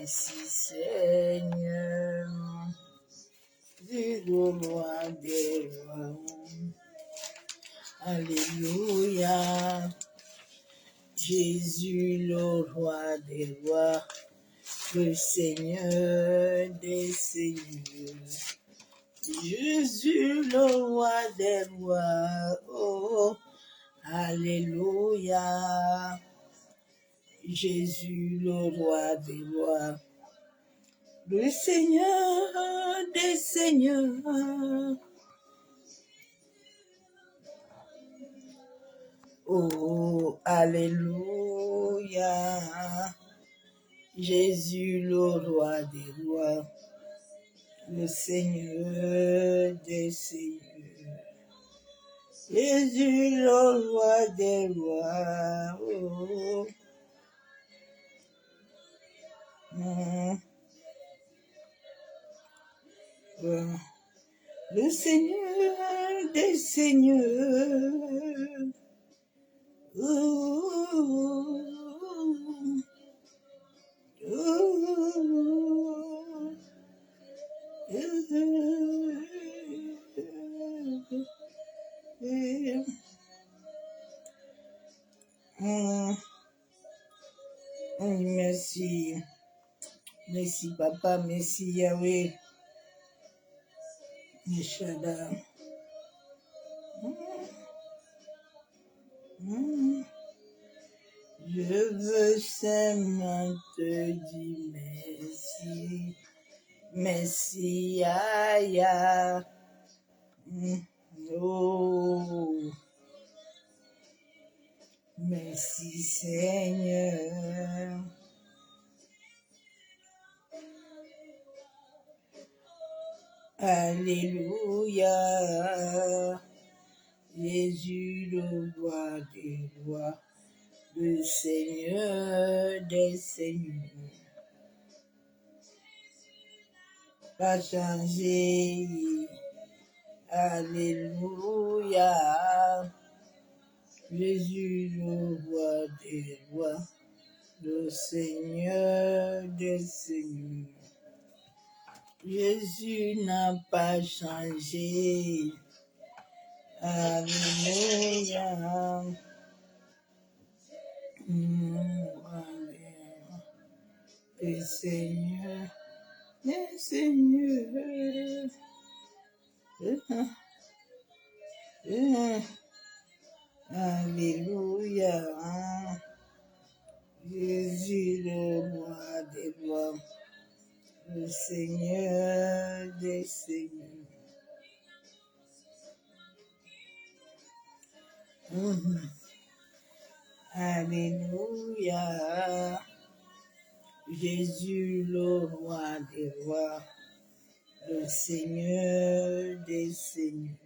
Merci Seigneur, du roi des rois. Alléluia. Jésus le roi des rois, le Seigneur des seigneurs. Jésus le roi des rois, oh, alléluia. Jésus le roi des rois, le Seigneur des seigneurs. Oh, alléluia. Jésus le roi des rois, le Seigneur des seigneurs. Jésus le roi des rois. Oh. Le Seigneur des seigneurs. Merci. Merci papa, merci Yahweh. Shaddai. Je veux seulement te dire merci. Merci, Aya. Oh. Merci, Seigneur. Alléluia. Jésus, le roi des rois, le Seigneur des seigneurs. Pas changé. Alléluia. Jésus, le roi des rois, le Seigneur des seigneurs. Jésus n'a pas changé. Alléluia. Le Seigneur, le Seigneur. Alléluia. Jésus, le roi des rois, le Seigneur des seigneurs. Alléluia. Jésus, le roi des rois, le Seigneur des seigneurs.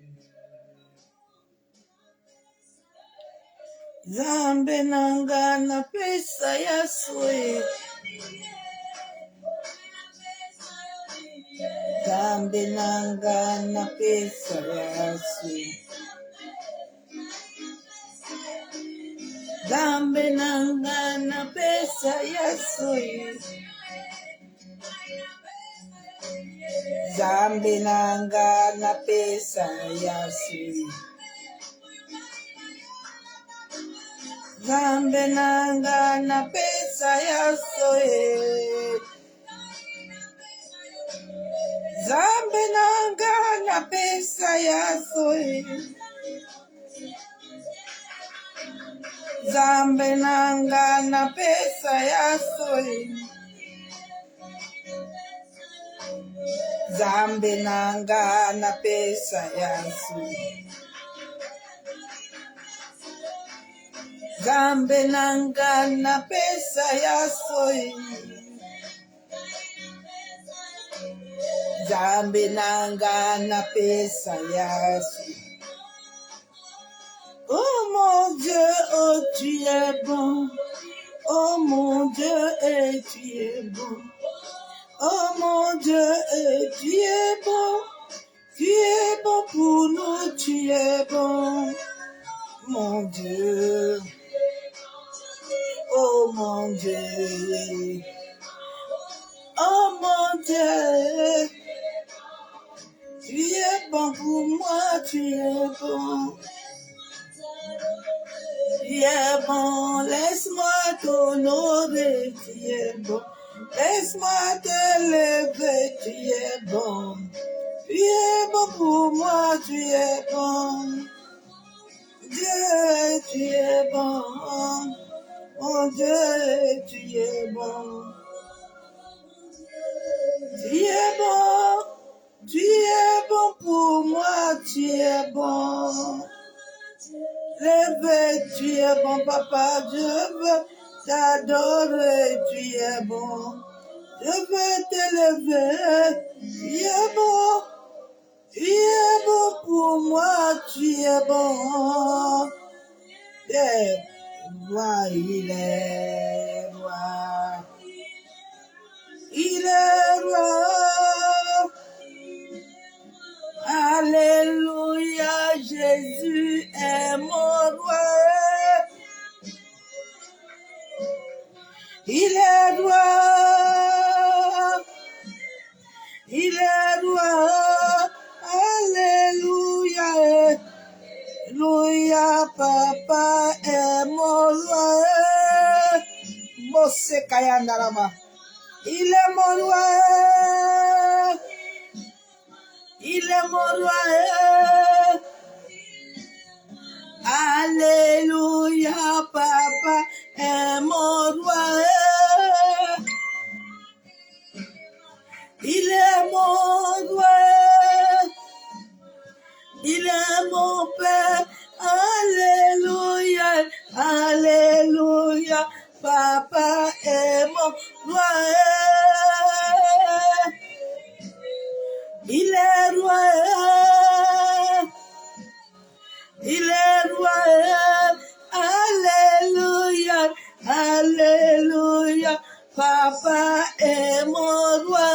Zambe nanga na pesa yaswe. Zambe nanga na pesa yaswe. Zambe nanga na pesa yaswe. Zambe nanga na pesa yaswe. Zambe nanga na pesa yaswe. Zambe nanga na pesa yaswe. Zambe nanga na pesa yaswe. Zambe nanga na pesa yaswe. Zambe nanga na pesa yaswe. Zambe nanga na pesa yaswe. Oh mon Dieu, oh tu es bon. Oh mon Dieu, et tu es bon. Oh mon Dieu, et tu es bon. Tu es bon pour nous, tu es bon. Mon Dieu. Oh mon Dieu. bonté. Tu es bon pour moi, tu es bon. Tu es bon, laisse-moi t'honorer, tu es bon. Laisse-moi te lever, tu es bon. Tu es bon pour moi, tu es bon. Dieu, tu es bon. Mon Dieu, tu es bon. Tu es bon. Tu es bon pour moi, tu es bon. Levé, tu es bon, papa, je veux t'adorer, tu es bon. Je veux t'élever, tu es bon. Tu es bon pour moi, tu es bon. Et roi, il est roi. Il est roi. Alléluia, Jésus est mon roi. Il est roi. Il est roi. Alléluia. Alléluia, papa est mon roi. Mose Kayandarama. Il est mon roi. Il est mon roi. Alléluia, papa est mon roi. Il est mon roi. Il est mon père. Alléluia. Alléluia, papa est mon roi. Il est roi. Il est roi. Alléluia. Alléluia. Papa est mon roi.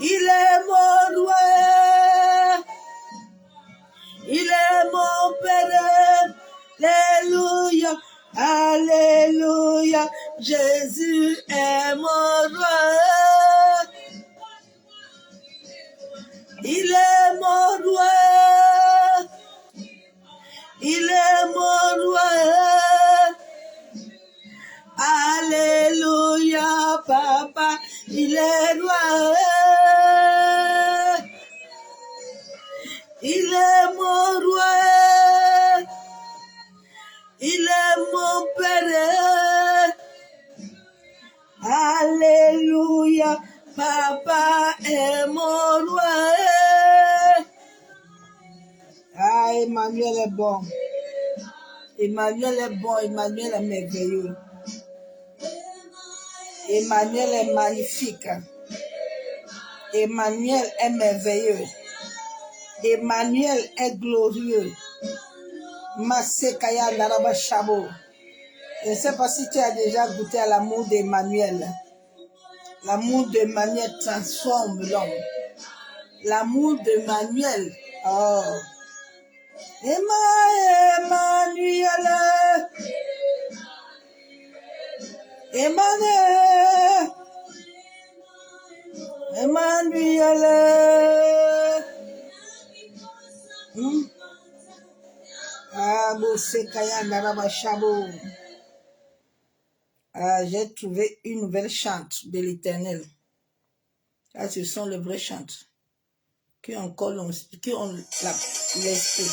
Il est mon roi. Il est mon père. Alléluia. Alléluia. Jésus est mon roi. Il est mon roi. Il est mon roi. Alléluia, papa, il est roi. Il est mon roi. Il est mon père. Alléluia, papa est mon roi. Ah, Emmanuel est bon. Emmanuel est bon. Emmanuel est merveilleux. Emmanuel est magnifique. Emmanuel est merveilleux. Emmanuel est glorieux. Masekaya Naraba Shabo. Je ne sais pas si tu as déjà goûté à l'amour d'Emmanuel. L'amour d'Emmanuel transforme l'homme. L'amour d'Emmanuel. Oh. Emmanuel. Emmanuel. Emmanuel. Ah, j'ai trouvé une nouvelle chante de l'Éternel. Là, ce sont les vrais chantes qui ont l'esprit.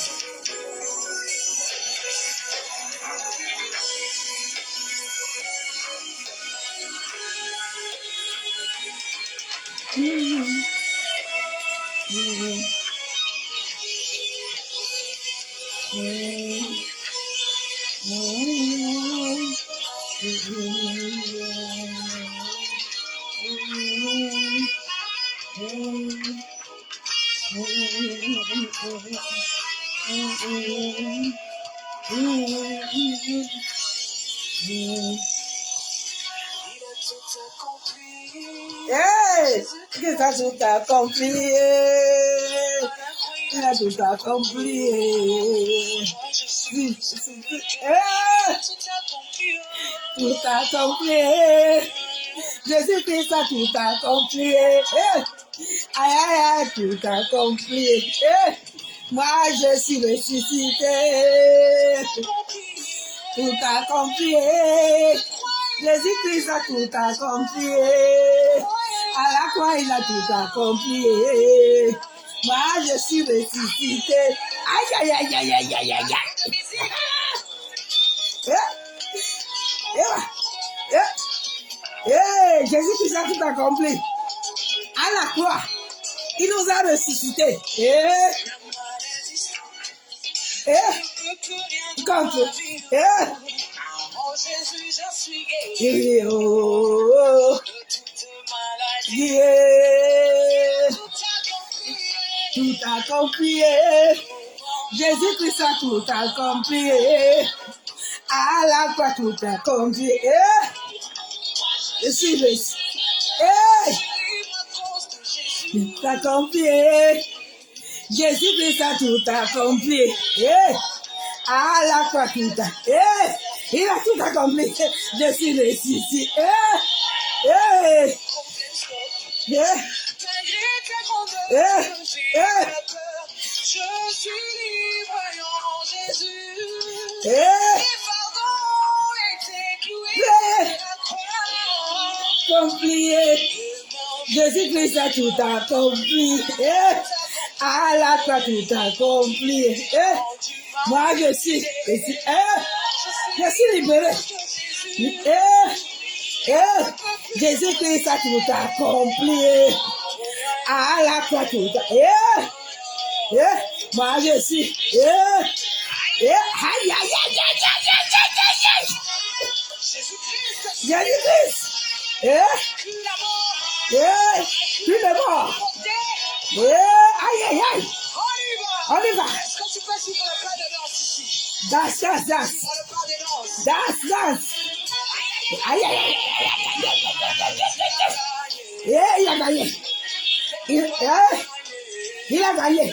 Hey, que ça tout accompli. Il a tout accompli. Tout accompli. Jésus-Christ a tout accompli. Aïe, aïe, aïe, tout accompli. Moi, je suis ressuscité. Tout accompli. Jésus-Christ a tout accompli. À la croix, il a tout accompli. Moi, je suis ressuscité. Aïe, aïe, aïe, aïe, aïe, aïe, aïe. Jésus-Christ a tout accompli. À la croix, il nous a ressuscités. Contre. Tout accompli. Jésus-Christ a tout accompli. À la croix, tout accompli. Je suis ressuscité. Tout accompli. Jésus-Christ a tout accompli. À la croix, tout accompli. Il a tout accompli. Je suis ressuscité. Je suis libre en Jésus. Et pardon était cloué à la croix. Accompli. Jésus-Christ a tout accompli. À la croix, tout accompli. Moi, je suis libéré. Jésus-Christ a tout accompli. À la croix, tout accompli. Moi, je suis. Jésus-Christ. Plus de mort. Aïe, aïe, aïe. On y va. Est-ce que tu peux suivre le pas de danse ici? Danse. Aïe, aïe, aïe. Il a gagné. Il a gagné.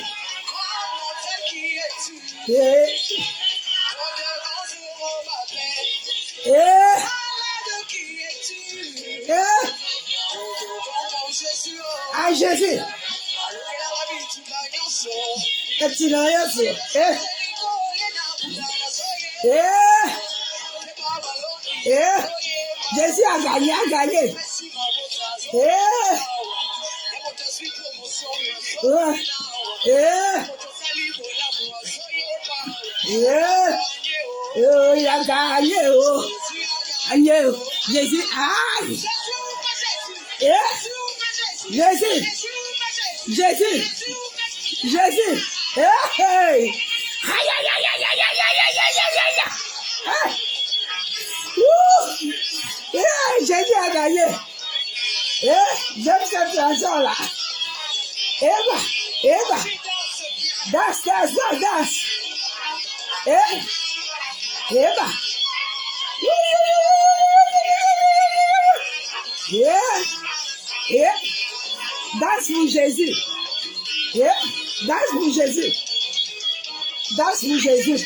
Ah, Jésus. Jésus a gagné. Il a gagné. Jésus, aïe. Jésus. Hey. Jésus a gagné. J'aime cette chanson-là. Eva. Danse. Eva. Danse pour Jésus. Danse pour Jésus.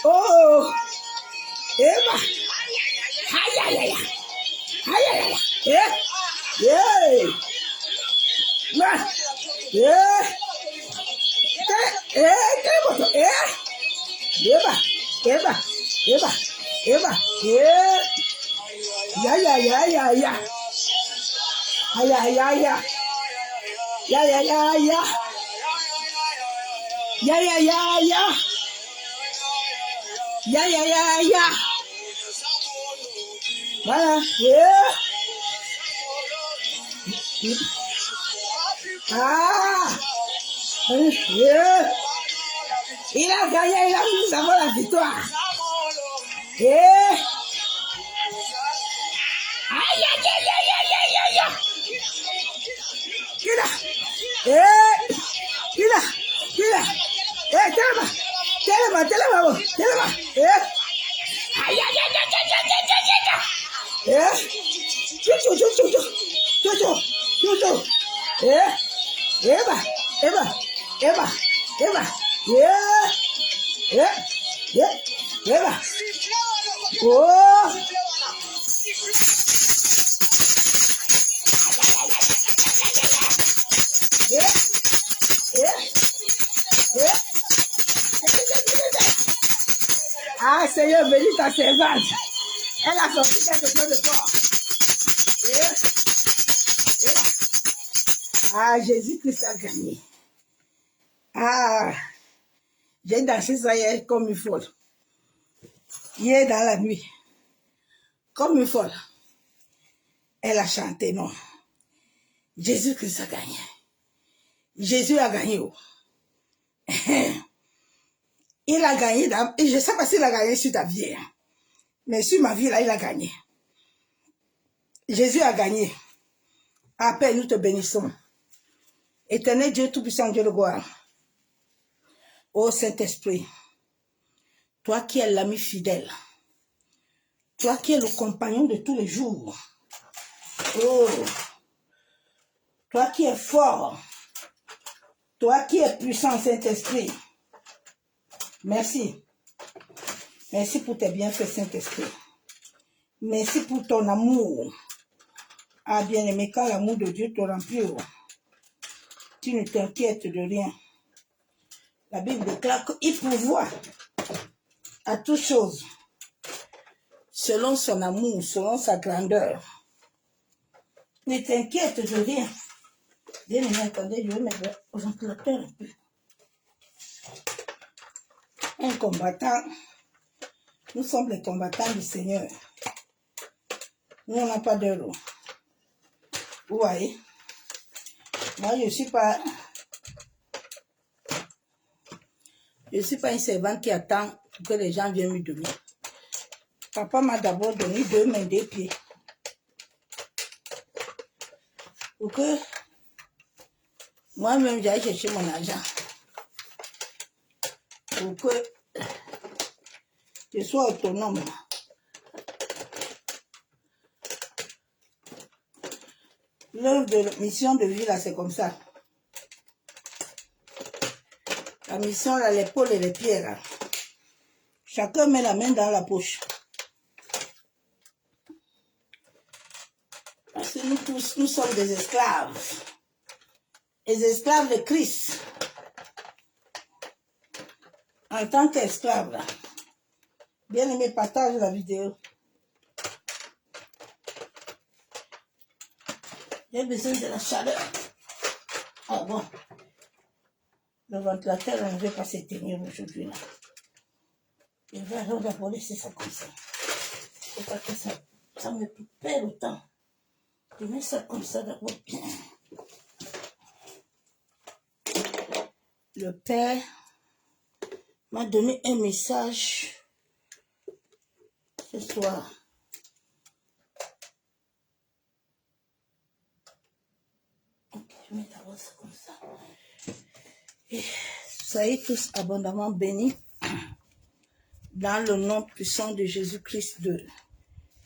Oh. Eva. Voilà. Il a gagné, nous avons la victoire. Voilà. Oh! Ah, Seigneur, bénis ta servante. Elle a sorti quelque chose de fort. Ah, Jésus-Christ a gagné. Ah, j'ai dansé ça hier comme une folle. Hier dans la nuit, comme une folle. Elle a chanté, non. Jésus-Christ a gagné. Jésus a gagné. Oh. Il a gagné. Je ne sais pas s'il a gagné sur ta vie. Mais sur ma vie, là, il a gagné. Jésus a gagné. Après, nous te bénissons. Éternel Dieu Tout-Puissant, Dieu de gloire. Ô Saint-Esprit, toi qui es l'ami fidèle, toi qui es le compagnon de tous les jours, oh, toi qui es fort, toi qui es puissant, Saint-Esprit, merci. Merci pour tes bienfaits, Saint-Esprit. Merci pour ton amour. Ah, bien-aimé, quand l'amour de Dieu te remplit, tu ne t'inquiètes de rien. La Bible déclare qu'il pourvoit à toutes choses, selon son amour, selon sa grandeur. Ne t'inquiète de rien. Bien-aimé, attendez, je vais mettre aux ventilateurs un peu. Un combattant, nous sommes les combattants du Seigneur. Nous, on n'a pas d'heure. Vous voyez? Moi, je ne suis pas une servante qui attend que les gens viennent me donner. Papa m'a d'abord donné 2 mains, 2 pieds. Pour que moi-même, j'aille chercher mon argent. Pour que je sois autonome. L'œuvre de la mission de vie, là, c'est comme ça. La mission, là, l'épaule et les pieds, là. Chacun met la main dans la poche. Parce que nous tous, nous sommes des esclaves. Les esclaves de Christ. En tant qu'esclave, là. Bien aimé, partage la vidéo. J'ai besoin de la chaleur. Ah bon. Le ventilateur, on ne veut pas s'éteindre aujourd'hui, là. Je vais alors d'abord laisser ça comme ça. Il faut pas que ça me perd autant. Je mets ça comme ça d'abord bien. Le Père m'a donné un message ce soir. Ok, je mets d'abord ça comme ça. Et soyez tous abondamment bénis dans le nom puissant de Jésus-Christ de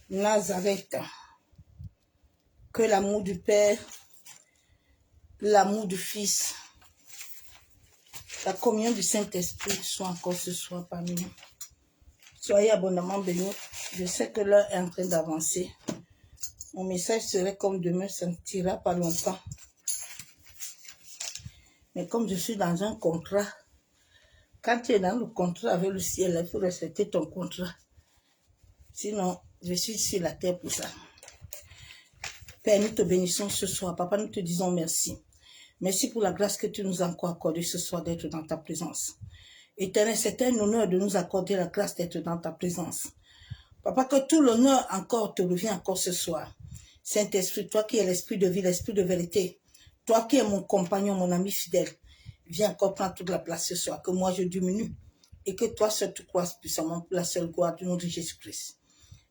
Nazareth. Que l'amour du Père, l'amour du Fils, la communion du Saint-Esprit soit encore ce soir parmi nous. Soyez abondamment bénis. Je sais que l'heure est en train d'avancer. Mon message serait comme demain, ça ne tirera pas longtemps. Mais comme je suis dans un contrat, quand tu es dans le contrat avec le ciel, il faut respecter ton contrat. Sinon, je suis sur la terre pour ça. Père, nous te bénissons ce soir. Papa, nous te disons merci. Merci pour la grâce que tu nous as encore accordée ce soir d'être dans ta présence. Éternel, c'est un honneur de nous accorder la grâce d'être dans ta présence. Papa, que tout l'honneur encore te revient encore ce soir. Saint-Esprit, toi qui es l'esprit de vie, l'esprit de vérité, toi qui es mon compagnon, mon ami fidèle, viens encore prendre toute la place ce soir, que moi je diminue et que toi seul tu croises puissamment pour la seule gloire du nom de Jésus-Christ.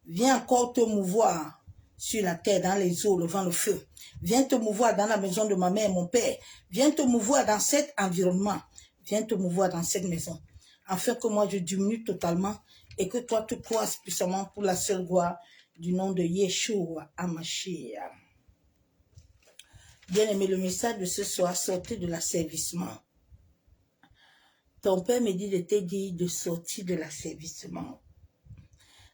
Viens encore te mouvoir sur la terre, dans les eaux, le vent, le feu. Viens te mouvoir dans la maison de ma mère et mon père. Viens te mouvoir dans cet environnement. Viens te mouvoir dans cette maison. Afin que moi je diminue totalement et que toi tu croises puissamment pour la seule gloire du nom de Yeshua HaMashiach. Bien-aimé, le message de ce soir, sortez de l'asservissement. Ton père me dit de te dire de sortir de l'asservissement.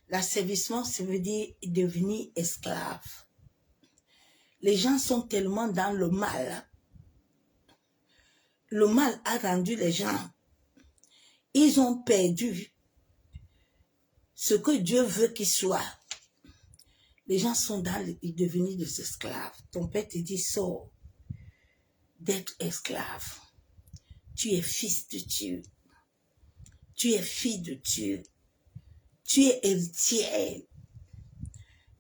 L'asservissement, ça veut dire devenir esclave. Les gens sont tellement dans le mal. Le mal a rendu les gens. Ils ont perdu ce que Dieu veut qu'ils soient. Les gens sont devenus des esclaves. Ton père te dit, sors d'être esclave. Tu es fils de Dieu. Tu es fille de Dieu. Tu es héritière.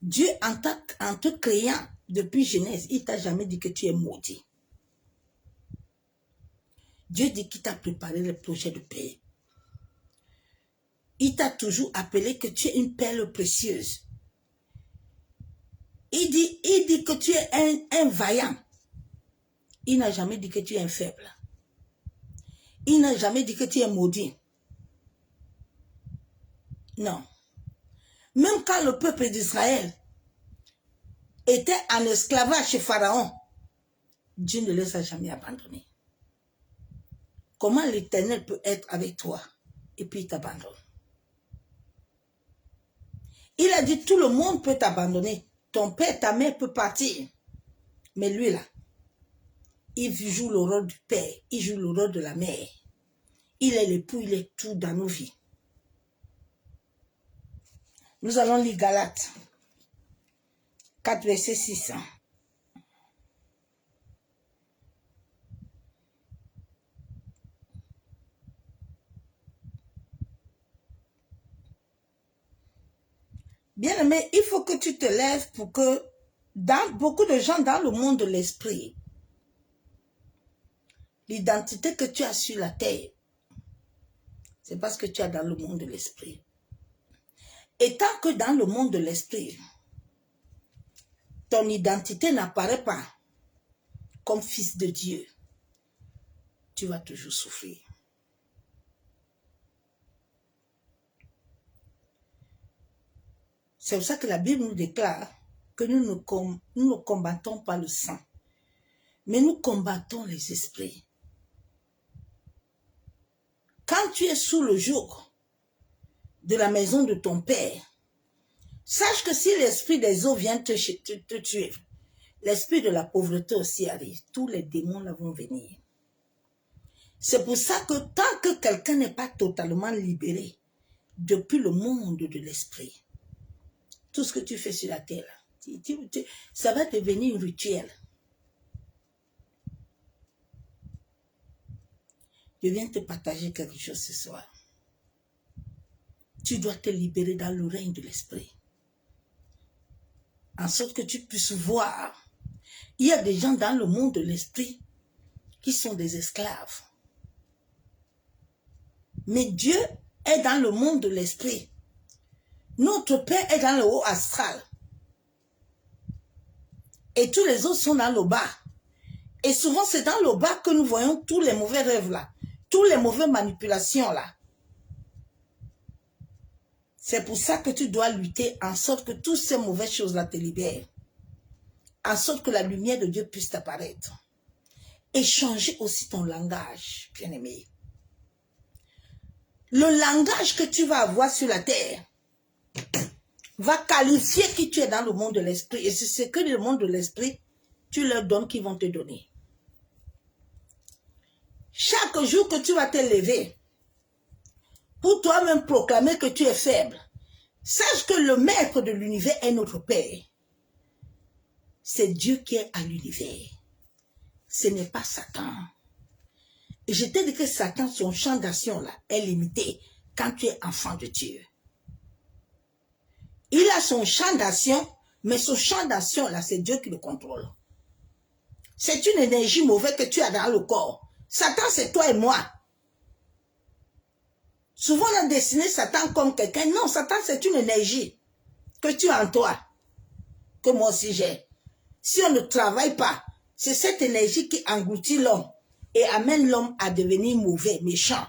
Dieu, en te créant depuis Genèse, il ne t'a jamais dit que tu es maudit. Dieu dit qu'il t'a préparé le projet de paix. Il t'a toujours appelé que tu es une perle précieuse. Il dit que tu es un vaillant. Il n'a jamais dit que tu es un faible. Il n'a jamais dit que tu es maudit. Non. Même quand le peuple d'Israël était en esclavage chez Pharaon, Dieu ne les a jamais abandonnés. Comment l'Éternel peut être avec toi et puis il t'abandonne? Il a dit tout le monde peut t'abandonner. Ton père, ta mère peut partir. Mais lui là, il joue le rôle du père, il joue le rôle de la mère. Il est l'époux, il est tout dans nos vies. Nous allons lire Galates 4, verset 6. Bien-aimé, il faut que tu te lèves pour que beaucoup de gens dans le monde de l'esprit, l'identité que tu as sur la terre, c'est parce que tu es dans le monde de l'esprit. Et tant que dans le monde de l'esprit, ton identité n'apparaît pas comme fils de Dieu, tu vas toujours souffrir. C'est pour ça que la Bible nous déclare que nous ne combattons pas le sang, mais nous combattons les esprits. Quand tu es sous le joug de la maison de ton père, sache que si l'esprit des eaux vient te tuer, l'esprit de la pauvreté aussi arrive. Tous les démons là vont venir. C'est pour ça que tant que quelqu'un n'est pas totalement libéré depuis le monde de l'esprit, tout ce que tu fais sur la terre, ça va devenir un rituel. Je viens te partager quelque chose ce soir. Tu dois te libérer dans le règne de l'esprit. En sorte que tu puisses voir. Il y a des gens dans le monde de l'esprit qui sont des esclaves. Mais Dieu est dans le monde de l'esprit. Notre Père est dans le haut astral. Et tous les autres sont dans le bas. Et souvent, c'est dans le bas que nous voyons tous les mauvais rêves là. Toutes les mauvaises manipulations là. C'est pour ça que tu dois lutter en sorte que toutes ces mauvaises choses là te libèrent. En sorte que la lumière de Dieu puisse t'apparaître. Et changer aussi ton langage, bien-aimé. Le langage que tu vas avoir sur la terre va qualifier qui tu es dans le monde de l'esprit. Et c'est ce que le monde de l'esprit, tu leur donnes qu'ils vont te donner. Chaque jour que tu vas te lever, pour toi-même proclamer que tu es faible, sache que le maître de l'univers est notre Père. C'est Dieu qui est à l'univers. Ce n'est pas Satan. Et je t'ai dit que Satan, son champ d'action là, est limité quand tu es enfant de Dieu. Il a son champ d'action, mais son champ d'action là, c'est Dieu qui le contrôle. C'est une énergie mauvaise que tu as dans le corps. Satan, c'est toi et moi. Souvent, on a dessiné Satan comme quelqu'un. Non, Satan, c'est une énergie que tu as en toi, que moi aussi j'ai. Si on ne travaille pas, c'est cette énergie qui engloutit l'homme et amène l'homme à devenir mauvais, méchant,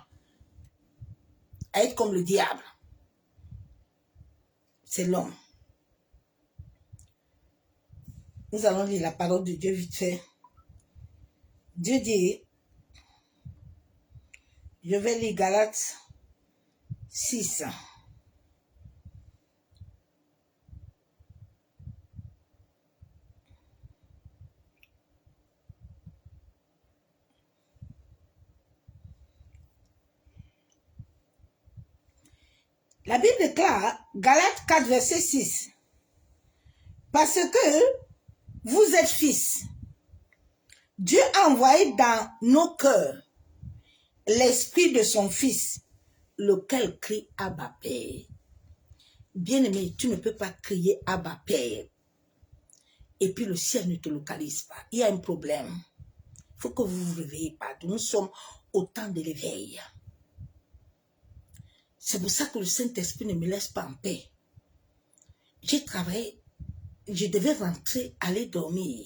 à être comme le diable. C'est l'homme. Nous allons lire la parole de Dieu vite fait. Dieu dit, Je vais lire Galates 6. La Bible déclare, Galates 4, verset 6. Parce que vous êtes fils, Dieu a envoyé dans nos cœurs l'esprit de son fils, lequel crie Abba Père. Bien-aimé, tu ne peux pas crier Abba Père et puis le ciel ne te localise pas. Il y a un problème. Il faut que vous vous réveillez pas. Nous sommes au temps de l'éveil. C'est pour ça que le Saint-Esprit ne me laisse pas en paix. J'ai travaillé, je devais rentrer, aller dormir.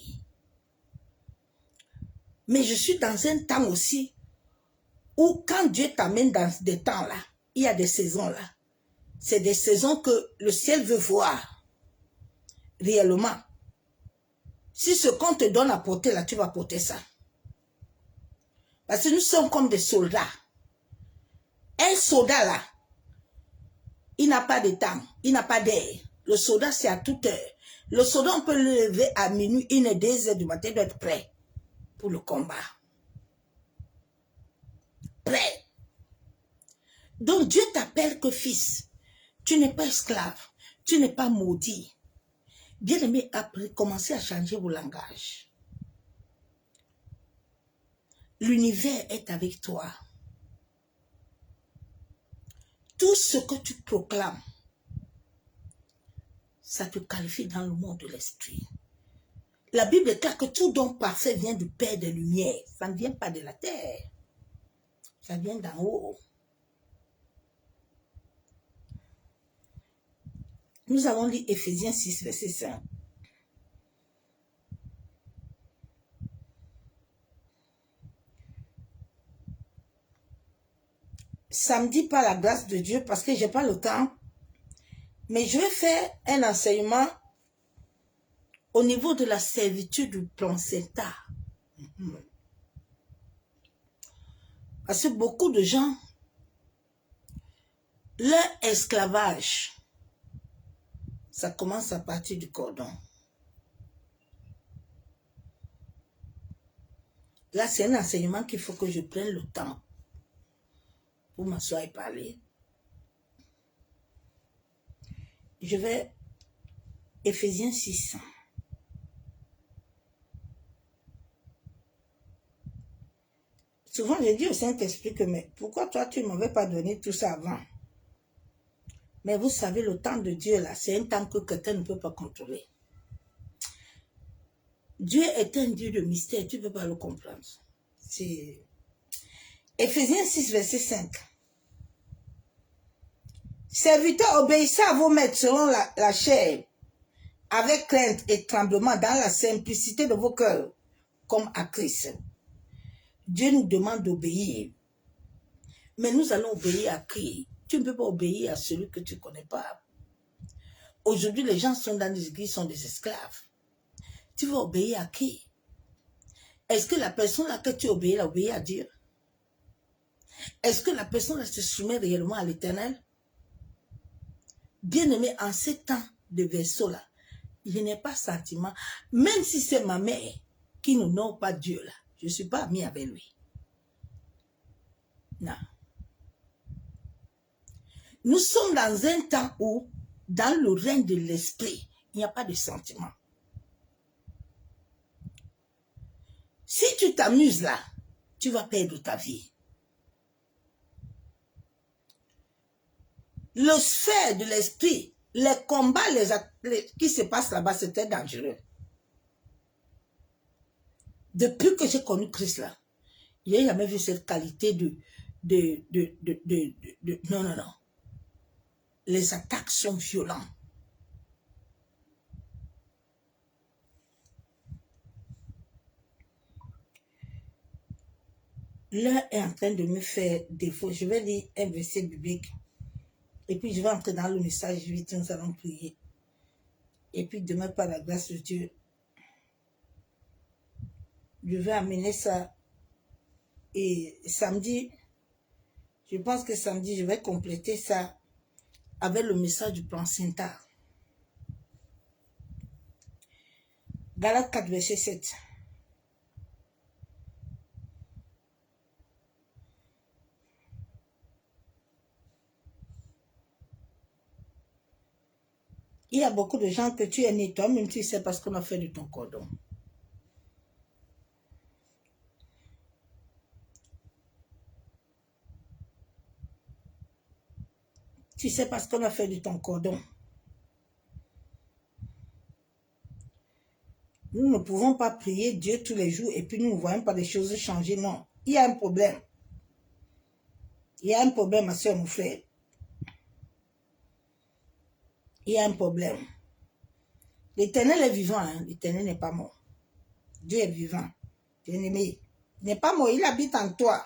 Mais je suis dans un temps aussi où quand Dieu t'amène dans des temps-là, il y a des saisons-là. C'est des saisons que le ciel veut voir réellement. Si ce qu'on te donne à porter là, tu vas porter ça. Parce que nous sommes comme des soldats. Un soldat là, il n'a pas de temps, il n'a pas d'air. Le soldat, c'est à toute heure. Le soldat, on peut le lever à minuit, 1 et 2 heures du matin, il doit être prêt pour le combat. Prêt. Donc Dieu t'appelle que fils. Tu n'es pas esclave. Tu n'es pas maudit. Bien-aimé, après, commencez à changer vos langages. L'univers est avec toi. Tout ce que tu proclames, ça te qualifie dans le monde de l'esprit. La Bible déclare que tout don parfait vient du Père des Lumières. Ça ne vient pas de la terre. Ça vient d'en haut. Nous avons lu Éphésiens 6, verset 5. Samedi, par la grâce de Dieu, parce que je n'ai pas le temps, mais je vais faire un enseignement au niveau de la servitude du placenta. Parce que beaucoup de gens, leur esclavage, ça commence à partir du cordon. Là, c'est un enseignement qu'il faut que je prenne le temps pour m'asseoir et parler. Je vais, Éphésiens 6. Souvent, je dis au Saint-Esprit que, mais pourquoi toi, tu ne m'avais pas donné tout ça avant? Mais vous savez, le temps de Dieu, là, c'est un temps que quelqu'un ne peut pas contrôler. Dieu est un Dieu de mystère, tu ne peux pas le comprendre. C'est Éphésiens 6, verset 5. Serviteurs, obéissez à vos maîtres selon la chair, avec crainte et tremblement dans la simplicité de vos cœurs, comme à Christ. Dieu nous demande d'obéir. Mais nous allons obéir à qui? Tu ne peux pas obéir à celui que tu ne connais pas. Aujourd'hui, les gens sont dans les églises, sont des esclaves. Tu vas obéir à qui? Est-ce que la personne à laquelle tu obéis, elle obéit à Dieu? Est-ce que la personne se soumet réellement à l'Éternel? Bien-aimé, en ces temps de verseau-là, je n'ai pas sentiment, même si c'est ma mère qui n'honore pas Dieu là, je ne suis pas amie avec lui. Non. Nous sommes dans un temps où, dans le règne de l'esprit, il n'y a pas de sentiment. Si tu t'amuses là, tu vas perdre ta vie. Le sphère de l'esprit, les combats qui se passent là-bas, c'était dangereux. Depuis que j'ai connu Christ là, je n'ai jamais vu cette qualité non, non, non. Les attaques sont violentes. L'un est en train de me faire défaut. Je vais lire un verset biblique. Et puis je vais entrer dans le message vite, nous allons prier. Et puis demain, par la grâce de Dieu, je vais amener ça. Et samedi, Je pense que samedi, je vais compléter ça avec le message du placenta. Galates 4, verset 7. Il y a beaucoup de gens que tu es né, toi-même tu sais parce qu'on a fait de ton cordon. Tu sais parce qu'on a fait de ton cordon. Nous ne pouvons pas prier Dieu tous les jours et puis nous ne voyons pas les choses changer. Non, il y a un problème. Il y a un problème, ma soeur, mon frère. Il y a un problème. L'Éternel est vivant, hein? L'Éternel n'est pas mort. Dieu est vivant. Bien-aimé, il n'est pas mort, il habite en toi.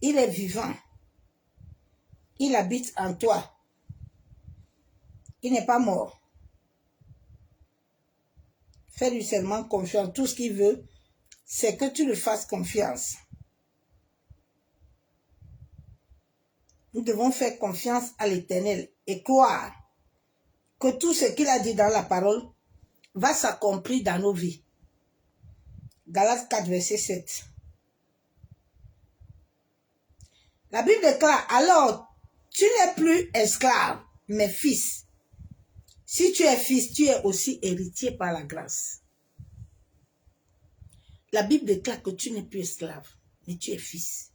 Il est vivant. Il habite en toi. Il n'est pas mort. Fais-lui seulement confiance. Tout ce qu'il veut, c'est que tu lui fasses confiance. Nous devons faire confiance à l'Éternel et croire que tout ce qu'il a dit dans la parole va s'accomplir dans nos vies. Galates 4, verset 7. La Bible déclare, alors, tu n'es plus esclave, mais fils. Si tu es fils, tu es aussi héritier par la grâce. La Bible déclare que tu n'es plus esclave, mais tu es fils.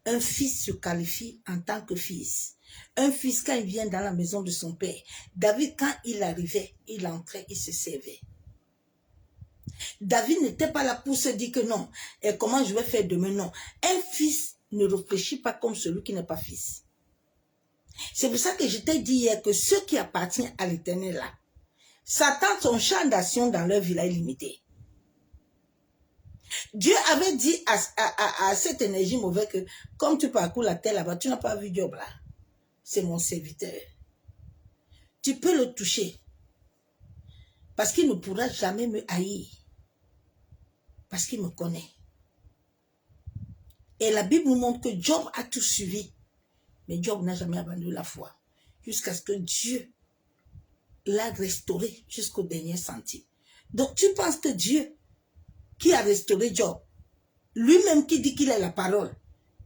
Un fils se qualifie en tant que fils. Un fils, quand il vient dans la maison de son père, David, quand il arrivait, il entrait, il se servait. David n'était pas là pour se dire que non, et comment je vais faire demain, non. Un fils ne réfléchit pas comme celui qui n'est pas fils. C'est pour ça que je t'ai dit hier que ceux qui appartiennent à l'Éternel là, Satan, son champ d'action dans leur vie là est limité. Dieu avait dit à cette énergie mauvaise que comme tu parcours la terre là-bas, tu n'as pas vu Job là. C'est mon serviteur. Tu peux le toucher. Parce qu'il ne pourra jamais me haïr. Parce qu'il me connaît. Et la Bible nous montre que Job a tout suivi. Mais Job n'a jamais abandonné la foi. Jusqu'à ce que Dieu l'a restauré jusqu'au dernier centime. Donc tu penses que Dieu qui a restauré Job, lui-même qui dit qu'il est la parole,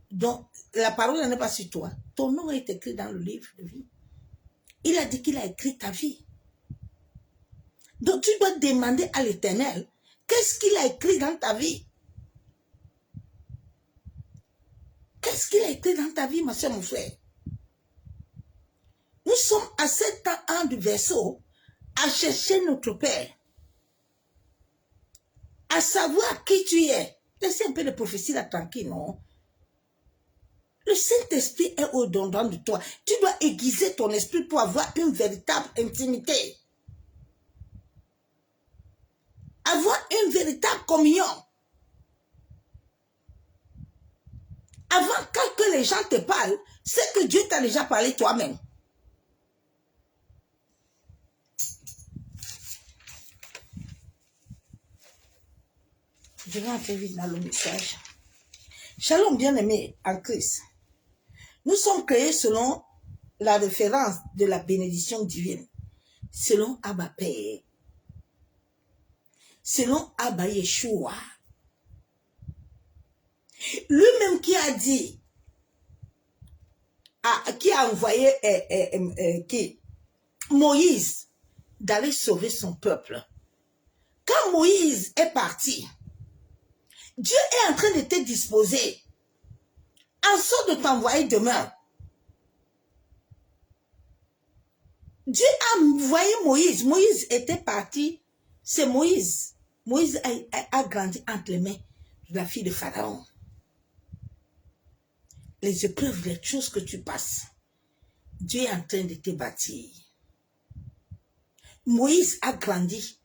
donc la parole n'est pas sur toi, ton nom est écrit dans le livre de vie. Il a dit qu'il a écrit ta vie. Donc tu dois demander à l'Éternel, qu'est-ce qu'il a écrit dans ta vie? Qu'est-ce qu'il a écrit dans ta vie, ma soeur, mon frère? Nous sommes à 7 ans du vaisseau à chercher notre Père, à savoir qui tu es. Laissez un peu de prophétie là tranquille, non? Le Saint-Esprit est au-dedans de toi. Tu dois aiguiser ton esprit pour avoir une véritable intimité. Avoir une véritable communion. Avant que les gens te parlent, c'est que Dieu t'a déjà parlé toi-même. Je vais entrer vite dans le message. Shalom bien-aimé en Christ. Nous sommes créés selon la référence de la bénédiction divine. Selon Abba Père. Selon Abba Yeshua. Lui-même qui a dit, qui a envoyé Moïse d'aller sauver son peuple. Quand Moïse est parti, Dieu est en train de te disposer en sorte de t'envoyer demain. Dieu a envoyé Moïse. Moïse était parti. C'est Moïse. Moïse a grandi entre les mains de la fille de Pharaon. Les épreuves, les choses que tu passes, Dieu est en train de te bâtir. Moïse a grandi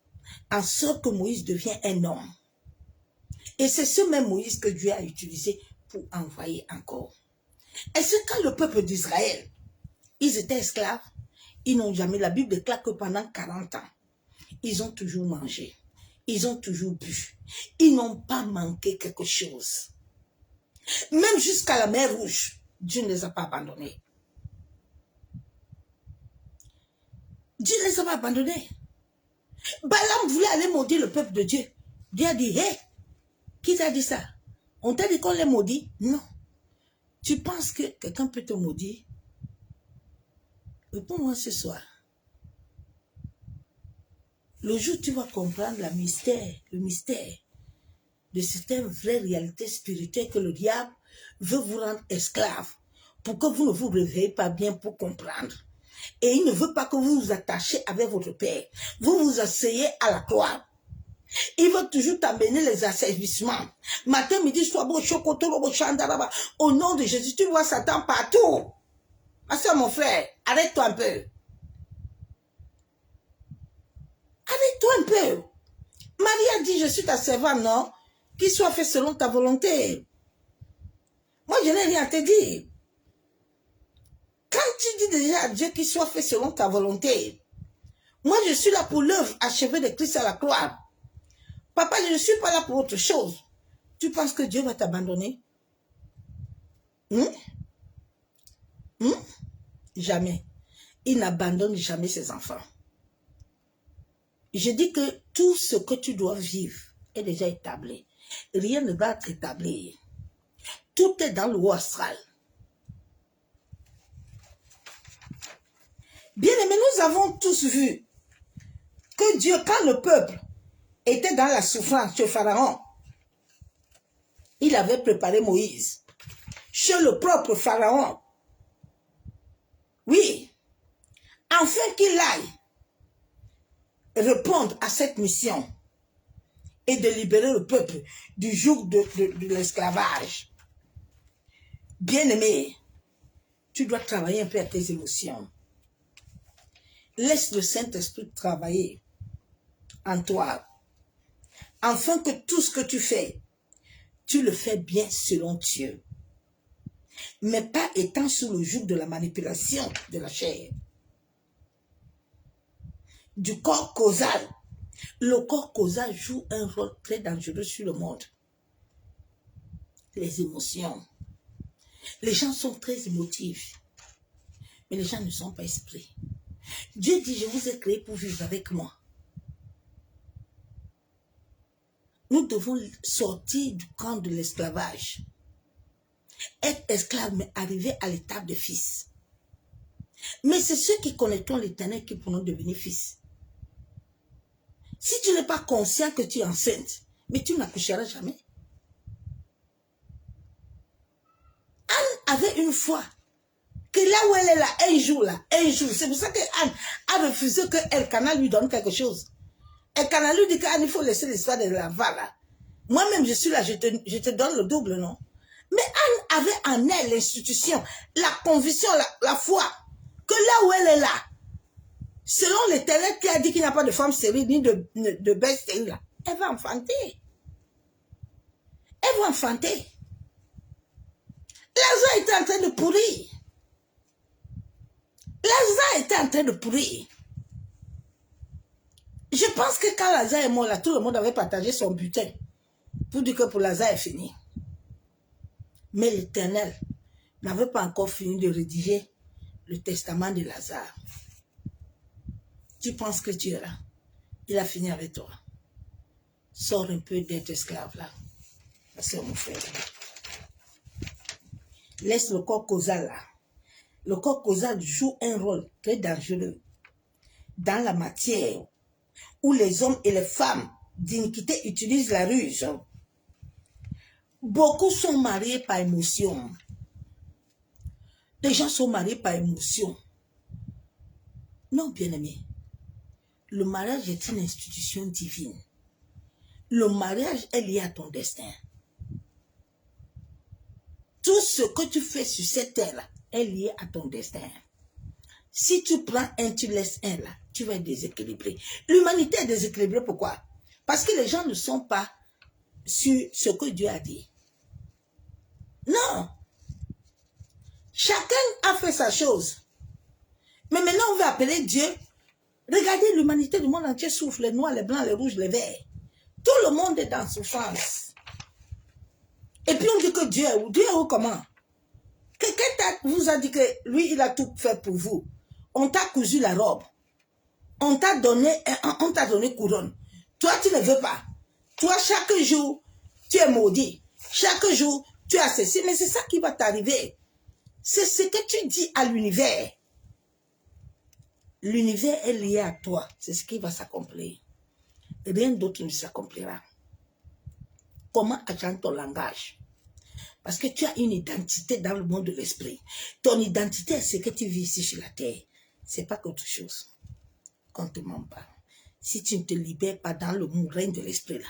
en sorte que Moïse devient un homme. Et c'est ce même Moïse que Dieu a utilisé pour envoyer encore. Est-ce que quand le peuple d'Israël, ils étaient esclaves, ils n'ont jamais, la Bible déclare que pendant 40 ans, ils ont toujours mangé, ils ont toujours bu, ils n'ont pas manqué quelque chose. Même jusqu'à la mer Rouge, Dieu ne les a pas abandonnés. Dieu ne les a pas abandonnés. Balaam voulait aller maudire le peuple de Dieu. Dieu a dit, hé, qui t'a dit ça? On t'a dit qu'on les maudit? Non. Tu penses que quelqu'un peut te maudire? Réponds-moi ce soir. Le jour où tu vas comprendre le mystère de certaines vraies réalités spirituelles que le diable veut vous rendre esclave pour que vous ne vous réveillez pas bien pour comprendre. Et il ne veut pas que vous vous attachiez avec votre Père. Vous vous asseyez à la croix. Il veut toujours t'amener les asservissements. Matin, midi, soir, au nom de Jésus, tu vois Satan partout. Ma soeur, mon frère, arrête-toi un peu. Arrête-toi un peu. Marie a dit, je suis ta servante, non? Qu'il soit fait selon ta volonté. Moi, je n'ai rien à te dire. Quand tu dis déjà à Dieu qu'il soit fait selon ta volonté, moi, je suis là pour l'œuvre achevée de Christ à la croix. Papa, je ne suis pas là pour autre chose. Tu penses que Dieu va t'abandonner? Jamais. Il n'abandonne jamais ses enfants. Je dis que tout ce que tu dois vivre est déjà établi. Rien ne va être établi. Tout est dans le haut astral. Bien aimé, nous avons tous vu que Dieu, quand le peuple était dans la souffrance chez Pharaon, il avait préparé Moïse chez le propre Pharaon. Oui, afin qu'il aille répondre à cette mission et de libérer le peuple du joug de l'esclavage. Bien-aimé, tu dois travailler un peu à tes émotions. Laisse le Saint-Esprit travailler en toi, afin que tout ce que tu fais, tu le fais bien selon Dieu, mais pas étant sous le joug de la manipulation de la chair, du corps causal. Le corps causal joue un rôle très dangereux sur le monde. Les émotions. Les gens sont très émotifs, mais les gens ne sont pas esprits. Dieu dit, je vous ai créé pour vivre avec moi. Nous devons sortir du camp de l'esclavage. Être esclave, mais arriver à l'étape de fils. Mais c'est ceux qui connaîtront l'Éternel qui pourront devenir fils. Si tu n'es pas conscient que tu es enceinte, mais tu n'accoucheras jamais. Anne avait une foi que là où elle est là, un jour, c'est pour ça que Anne a refusé que Elkana lui donne quelque chose. Elkana lui dit qu'Anne, il faut laisser l'histoire de la là. Moi-même, je suis là, je te donne le double, non? Mais Anne avait en elle l'institution, la conviction, la foi, que là où elle est là, selon l'Éternel qui a dit qu'il n'y a pas de femme stérile ni de bête stérile, elle va enfanter. Elle va enfanter. Lazare était en train de pourrir. Lazare était en train de pourrir. Je pense que quand Lazare est mort, là, tout le monde avait partagé son butin pour dire que pour Lazare est fini. Mais l'Éternel n'avait pas encore fini de rédiger le testament de Lazare. Tu penses que tu es là. Il a fini avec toi. Sors un peu d'être esclave là. C'est mon frère. Laisse le corps causal là. Le corps causal joue un rôle très dangereux dans la matière où les hommes et les femmes d'iniquité utilisent la ruse. Beaucoup sont mariés par émotion. Les gens sont mariés par émotion. Non, bien-aimé. Le mariage est une institution divine. Le mariage est lié à ton destin. Tout ce que tu fais sur cette terre-là est lié à ton destin. Si tu prends un, tu laisses un là, tu vas être déséquilibré. L'humanité est déséquilibrée, pourquoi? Parce que les gens ne sont pas sur ce que Dieu a dit. Non. Chacun a fait sa chose. Mais maintenant, on va appeler Dieu. Regardez, l'humanité du monde entier souffre, les noirs, les blancs, les rouges, les verts. Tout le monde est dans souffrance. Et puis on dit que Dieu est où comment? Quelqu'un vous a dit que lui, il a tout fait pour vous. On t'a cousu la robe. On t'a donné couronne. Toi, tu ne veux pas. Toi, chaque jour, tu es maudit. Chaque jour, tu es assassiné. Mais c'est ça qui va t'arriver. C'est ce que tu dis à l'univers. L'univers est lié à toi. C'est ce qui va s'accomplir. Rien d'autre ne s'accomplira. Comment agir ton langage? Parce que tu as une identité dans le monde de l'esprit. Ton identité est ce que tu vis ici sur la terre. Ce n'est pas qu'autre chose. Qu'on te ment pas. Si tu ne te libères pas dans le règne de l'esprit là,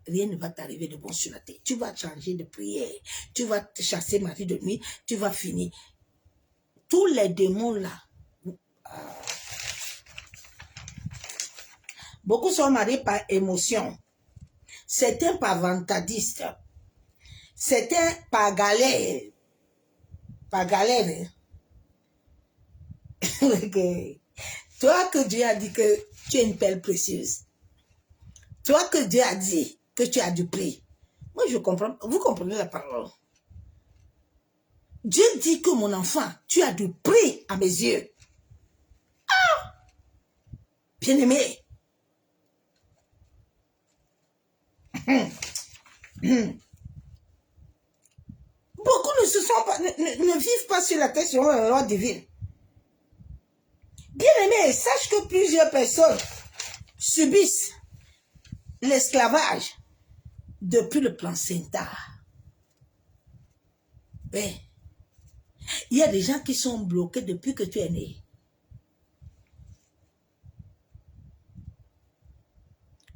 rien ne va t'arriver de bon sur la terre. Tu vas changer de prière. Tu vas te chasser Marie de nuit. Tu vas finir. Tous les démons là. Beaucoup sont mariés par émotion. Certains par vantardiste. Certains par galère. Par galère. Toi que Dieu a dit que tu es une perle précieuse. Toi que Dieu a dit que tu as du prix. Moi je comprends. Vous comprenez la parole. Dieu dit que mon enfant, tu as du prix à mes yeux. Ah! Bien-aimé. Beaucoup ne vivent pas sur la terre selon la loi divine. Bien-aimé, sache que plusieurs personnes subissent l'esclavage depuis le plan Centaure. Oui. Il y a des gens qui sont bloqués depuis que tu es né.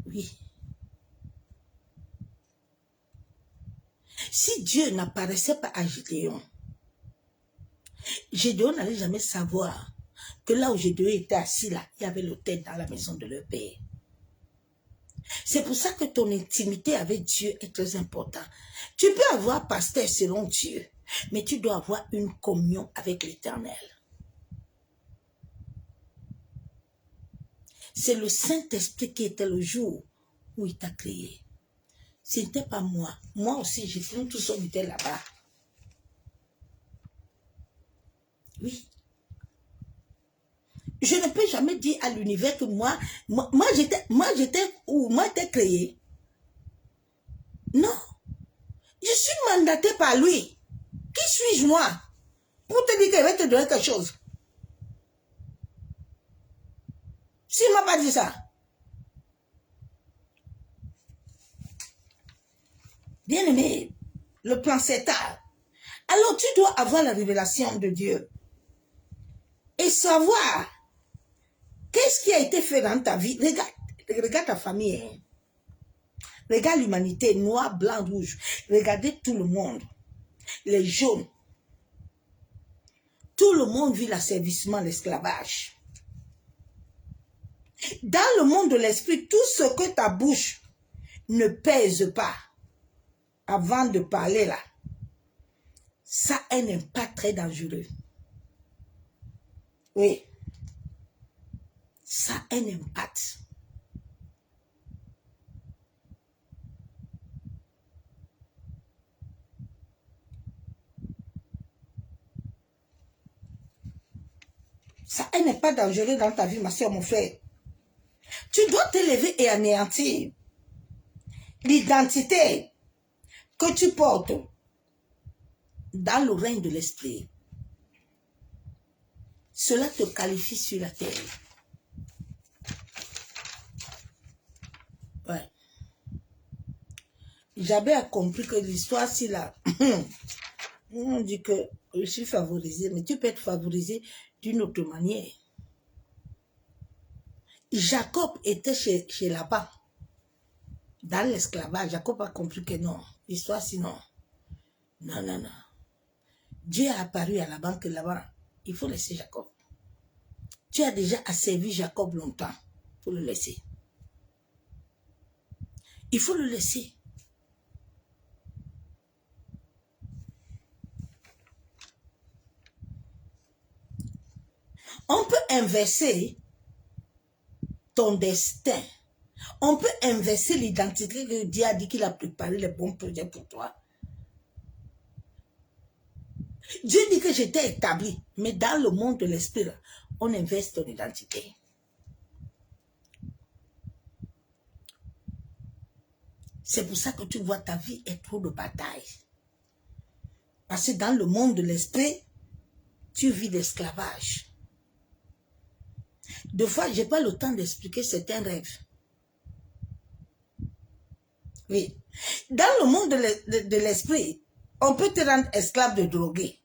Oui. Si Dieu n'apparaissait pas à Gédéon n'allait jamais savoir que là où Gédéon était assis là, il y avait l'autel dans la maison de leur père. C'est pour ça que ton intimité avec Dieu est très importante. Tu peux avoir pasteur selon Dieu, mais tu dois avoir une communion avec l'Éternel. C'est le Saint-Esprit qui était le jour où il t'a créé. Ce n'était pas moi. Moi aussi, nous tous on était là-bas. Oui. Je ne peux jamais dire à l'univers que moi j'étais créé. Non. Je suis mandaté par lui. Qui suis-je moi? Pour te dire qu'il va te donner quelque chose. S'il ne m'a pas dit ça. Bien-aimé, le plan Centaure. Alors tu dois avoir la révélation de Dieu. Et savoir qu'est-ce qui a été fait dans ta vie. Regarde ta famille. Hein. Regarde l'humanité, noir, blanc, rouge. Regardez tout le monde. Les jaunes. Tout le monde vit l'asservissement, l'esclavage. Dans le monde de l'esprit, tout ce que ta bouche ne pèse pas avant de parler là, ça a un impact très dangereux. Oui. Ça a un impact. Ça a un impact dangereux dans ta vie, ma soeur, mon frère. Tu dois t'élever et anéantir l'identité que tu portes dans le règne de l'esprit. Cela te qualifie sur la terre. Ouais. J'avais compris que l'histoire, si là, on dit que je suis favorisé, mais tu peux être favorisé d'une autre manière. Jacob était chez Laban. Dans l'esclavage, Jacob a compris que non. L'histoire, sinon. Non, non, non. Dieu a apparu à Laban que Laban, il faut laisser Jacob. Tu as déjà asservi Jacob longtemps. Il faut le laisser. Il faut le laisser. On peut inverser ton destin. On peut inverser l'identité que Dieu a dit qu'il a préparé les bons projets pour toi. Dieu dit que j'étais établi, mais dans le monde de l'esprit, on investit ton identité. C'est pour ça que tu vois ta vie est trop de bataille. Parce que dans le monde de l'esprit, tu vis d'esclavage. Des fois, je n'ai pas le temps d'expliquer, c'est un rêve. Oui. Dans le monde de l'esprit, on peut te rendre esclave de drogué.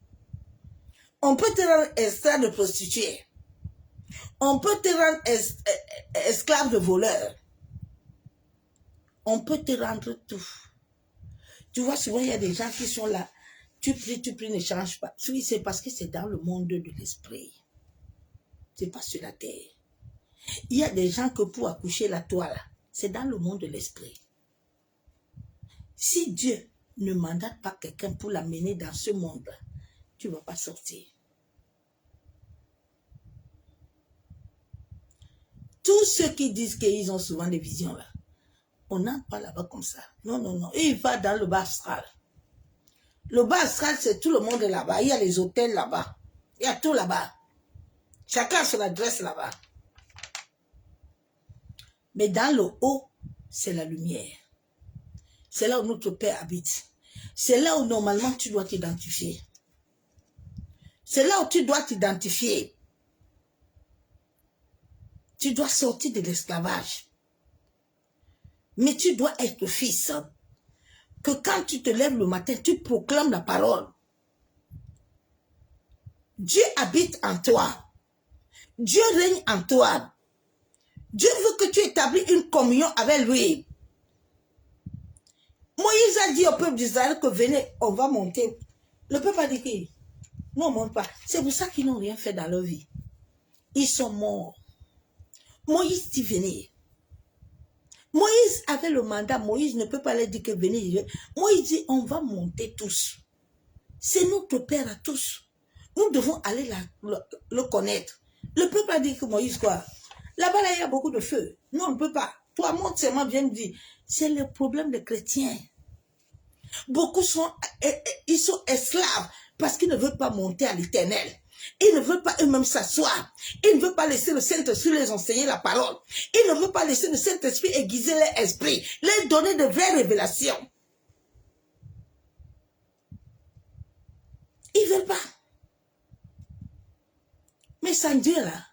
On peut te rendre esclave de prostituée. On peut te rendre esclave de voleur. On peut te rendre tout. Tu vois, souvent, il y a des gens qui sont là. Tu pries, ne change pas. Oui, c'est parce que c'est dans le monde de l'esprit. C'est pas sur la terre. Il y a des gens que pour accoucher la toile, c'est dans le monde de l'esprit. Si Dieu ne mandate pas quelqu'un pour l'amener dans ce monde, tu ne vas pas sortir. Tous ceux qui disent qu'ils ont souvent des visions là, on n'entre pas là-bas comme ça. Non, non, non. Et il va dans le bas astral. Le bas astral, c'est tout le monde là-bas. Il y a les hôtels là-bas. Il y a tout là-bas. Chacun se l'adresse là-bas. Mais dans le haut, c'est la lumière. C'est là où notre Père habite. C'est là où normalement tu dois t'identifier. C'est là où tu dois t'identifier. Tu dois sortir de l'esclavage. Mais tu dois être fils. Que quand tu te lèves le matin, tu proclames la parole. Dieu habite en toi. Dieu règne en toi. Dieu veut que tu établisses une communion avec lui. Moïse a dit au peuple d'Israël que venez, on va monter. Le peuple a dit que non, on ne monte pas. C'est pour ça qu'ils n'ont rien fait dans leur vie. Ils sont morts. Moïse dit venez. Moïse avait le mandat. Moïse ne peut pas leur dire que venez. Moïse dit on va monter tous. C'est notre Père à tous. Nous devons aller le connaître. Le peuple a dit que Moïse quoi? Là-bas, là, il y a beaucoup de feu. Nous, on ne peut pas. Toi, monte seulement, viens me dire. C'est le problème des chrétiens. Beaucoup ils sont esclaves parce qu'ils ne veulent pas monter à l'Éternel. Ils ne veulent pas eux-mêmes s'asseoir. Ils ne veulent pas laisser le Saint-Esprit les enseigner la parole. Ils ne veulent pas laisser le Saint-Esprit aiguiser leur esprit, leur donner de vraies révélations. Ils ne veulent pas. Mais sans Dieu là,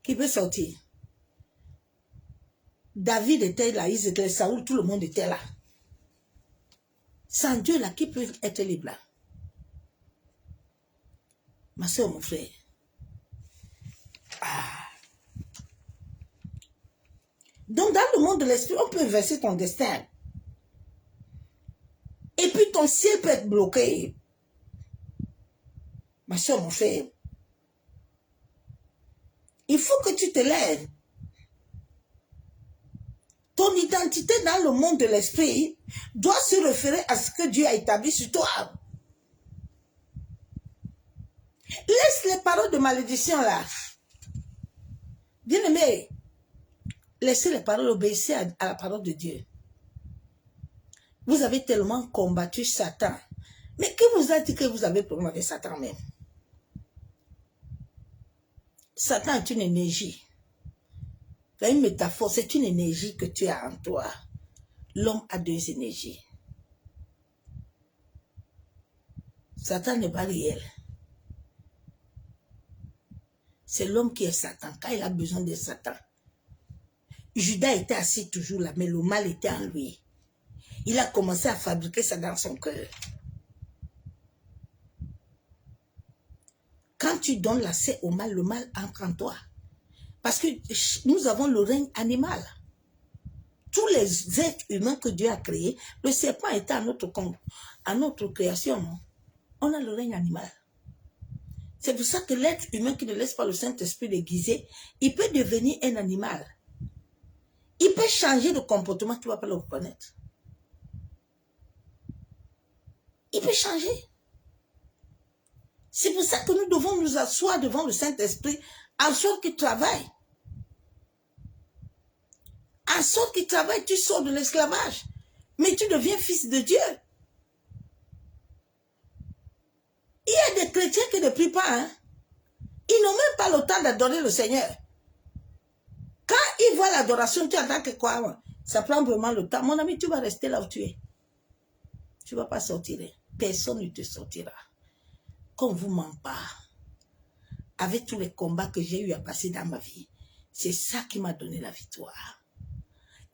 qui peut sortir. David était là, ils étaient Saoul, tout le monde était là. Sans Dieu là, qui peut être libre là? Ma soeur, mon frère. Ah. Donc dans le monde de l'esprit, on peut inverser ton destin. Et puis ton ciel peut être bloqué. Ma soeur, mon frère. Il faut que tu te lèves. Ton identité dans le monde de l'esprit doit se référer à ce que Dieu a établi sur toi. Laisse les paroles de malédiction là. Bien-aimé, laissez les paroles obéir à la parole de Dieu. Vous avez tellement combattu Satan. Mais qui vous a dit que vous avez problème avec Satan même? Satan est une énergie. C'est une métaphore, c'est une énergie que tu as en toi. L'homme a deux énergies. Satan n'est pas réel. C'est l'homme qui est Satan. Quand il a besoin de Satan. Judas était assis toujours là, mais le mal était en lui. Il a commencé à fabriquer ça dans son cœur. Quand tu donnes l'accès au mal, le mal entre en toi. Parce que nous avons le règne animal. Tous les êtres humains que Dieu a créés, le serpent était à notre création. On a le règne animal. C'est pour ça que l'être humain qui ne laisse pas le Saint-Esprit l'aiguiser, il peut devenir un animal. Il peut changer de comportement, tu ne vas pas le reconnaître. Il peut changer. C'est pour ça que nous devons nous asseoir devant le Saint-Esprit en sorte qu'il travaille. En sorte qu'il travaille, tu sors de l'esclavage. Mais tu deviens fils de Dieu. Il y a des chrétiens qui ne prient pas. Hein? Ils n'ont même pas le temps d'adorer le Seigneur. Quand ils voient l'adoration, tu attends que quoi? Ça prend vraiment le temps. Mon ami, tu vas rester là où tu es. Tu ne vas pas sortir. Personne ne te sortira. Qu'on vous ment pas. Avec tous les combats que j'ai eu à passer dans ma vie, c'est ça qui m'a donné la victoire.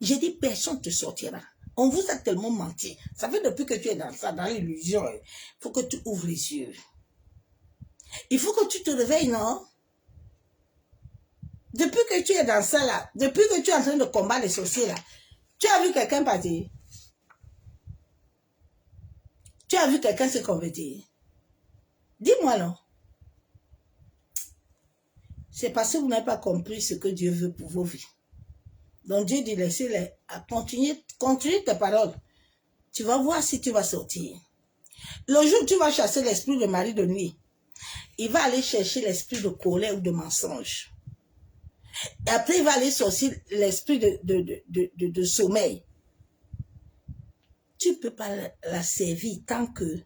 J'ai dit, personne ne te sortira. On vous a tellement menti. Ça fait depuis que tu es dans ça, dans l'illusion. Il faut que tu ouvres les yeux. Il faut que tu te réveilles, non? Depuis que tu es dans ça là, depuis que tu es en train de combattre les sorciers là, tu as vu quelqu'un partir? Tu as vu quelqu'un se convertir? Dis-moi non. C'est parce que vous n'avez pas compris ce que Dieu veut pour vos vies. Donc Dieu dit, laissez-les à continuer tes paroles. Tu vas voir si tu vas sortir. Le jour où tu vas chasser l'esprit de mari de nuit, il va aller chercher l'esprit de colère ou de mensonge. Et après, il va aller sortir l'esprit de sommeil. Tu ne peux pas la servir tant que...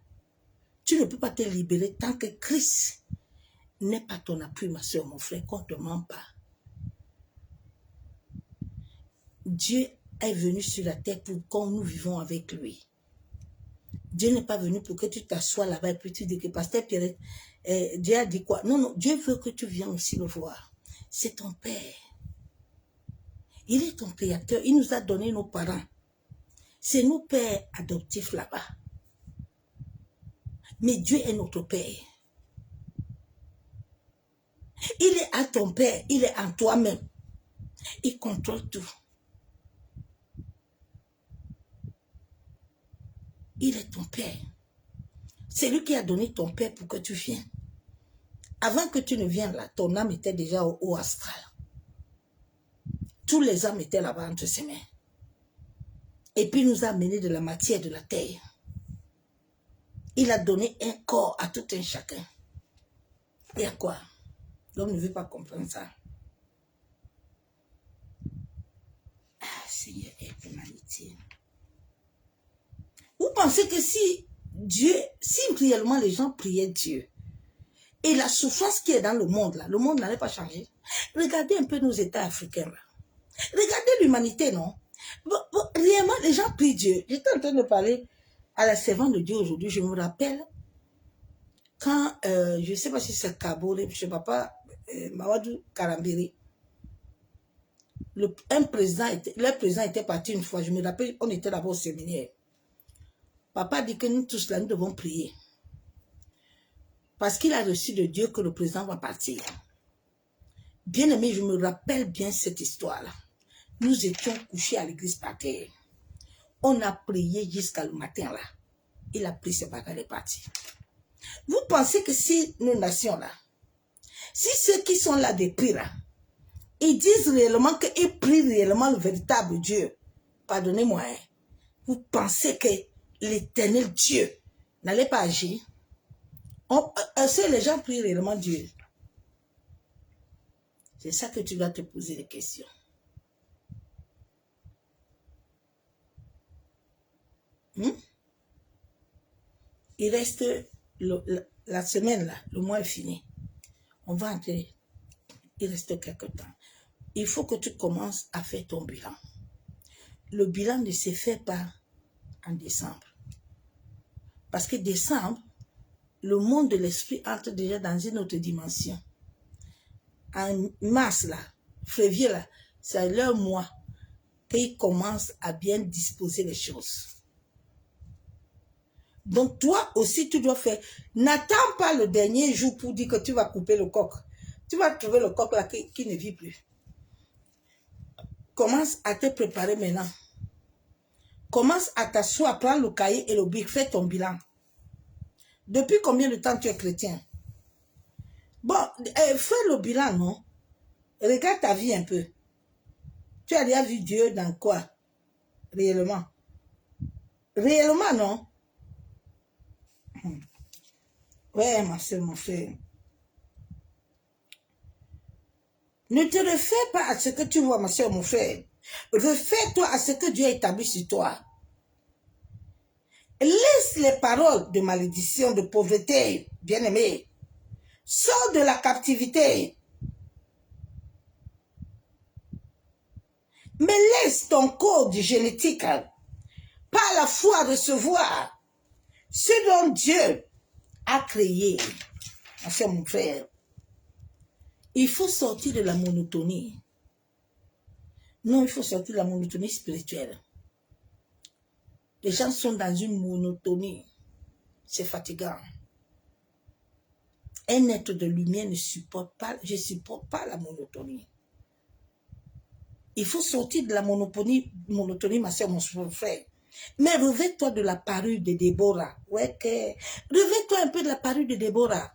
Tu ne peux pas te libérer tant que Christ n'est pas ton appui, ma soeur, mon frère, qu'on ne te ment pas. Dieu est venu sur la terre pour que nous vivons avec lui. Dieu n'est pas venu pour que tu t'assoies là-bas et puis tu dis que Pasteur Pierre, Dieu a dit quoi? Non, non, Dieu veut que tu viennes aussi le voir. C'est ton Père. Il est ton créateur. Il nous a donné nos parents. C'est nos pères adoptifs là-bas. Mais Dieu est notre Père. Il est à ton Père. Il est en toi-même. Il contrôle tout. Il est ton Père. C'est lui qui a donné ton Père pour que tu viennes. Avant que tu ne viennes là, ton âme était déjà au haut astral. Tous les âmes étaient là-bas entre ses mains. Et puis il nous a amené de la matière de la terre. Il a donné un corps à tout un chacun. Et à quoi? L'homme ne veut pas comprendre ça. Ah, Seigneur, aide l'humanité. Vous pensez que si réellement les gens priaient Dieu, et la souffrance qui est dans le monde là, le monde n'allait pas changer? Regardez un peu nos États africains là. Regardez l'humanité, non? Réellement, les gens prient Dieu. J'étais en train de parler à la servante de Dieu aujourd'hui. Je me rappelle quand, je ne sais pas si c'est Kabore, je ne sais pas, Mawadou Karambiri. Leur président était parti une fois. Je me rappelle, on était là-bas au séminaire. Papa dit que nous tous là, nous devons prier. Parce qu'il a reçu de Dieu que le président va partir. Bien aimé, je me rappelle bien cette histoire-là. Nous étions couchés à l'église par terre. On a prié jusqu'à le matin là. Il a pris ses bagages et est parti. Vous pensez que si nos nations là, si ceux qui sont là depuis là, ils disent réellement qu'ils prient réellement le véritable Dieu, pardonnez-moi, hein, vous pensez que l'éternel Dieu n'allait pas agir? Est-ce que les gens prient réellement Dieu? C'est ça que tu dois te poser des questions. Il reste la semaine là, le mois est fini. On va entrer. Il reste quelque temps. Il faut que tu commences à faire ton bilan. Le bilan ne se fait pas en décembre. Parce que décembre, le monde de l'esprit entre déjà dans une autre dimension. En mars là, février là, c'est leur mois qu'ils commencent à bien disposer les choses. Donc toi aussi tu dois faire. N'attends pas le dernier jour pour dire que tu vas couper le coq. Tu vas trouver le coq là qui ne vit plus. Commence à te préparer maintenant. Commence à t'asseoir, prendre le cahier et le bic, fais ton bilan. Depuis combien de temps tu es chrétien? Bon, fais le bilan, non? Regarde ta vie un peu. Tu as déjà vu Dieu dans quoi? Réellement. Réellement, non? Ouais, ma soeur, mon frère. Ne te refais pas à ce que tu vois, ma soeur, mon frère. Refais-toi à ce que Dieu a établi sur toi. Laisse les paroles de malédiction, de pauvreté, bien-aimé. Sors de la captivité. Mais laisse ton code génétique par la foi recevoir ce dont Dieu a créé. Mon frère, il faut sortir de la monotonie. Non, il faut sortir de la monotonie spirituelle. Les gens sont dans une monotonie. C'est fatigant. Un être de lumière ne supporte pas, je ne supporte pas la monotonie. Il faut sortir de la monotonie, ma soeur, mon frère. Mais revêt-toi de la parure de Déborah. Ouais, revêt-toi un peu de la parure de Déborah.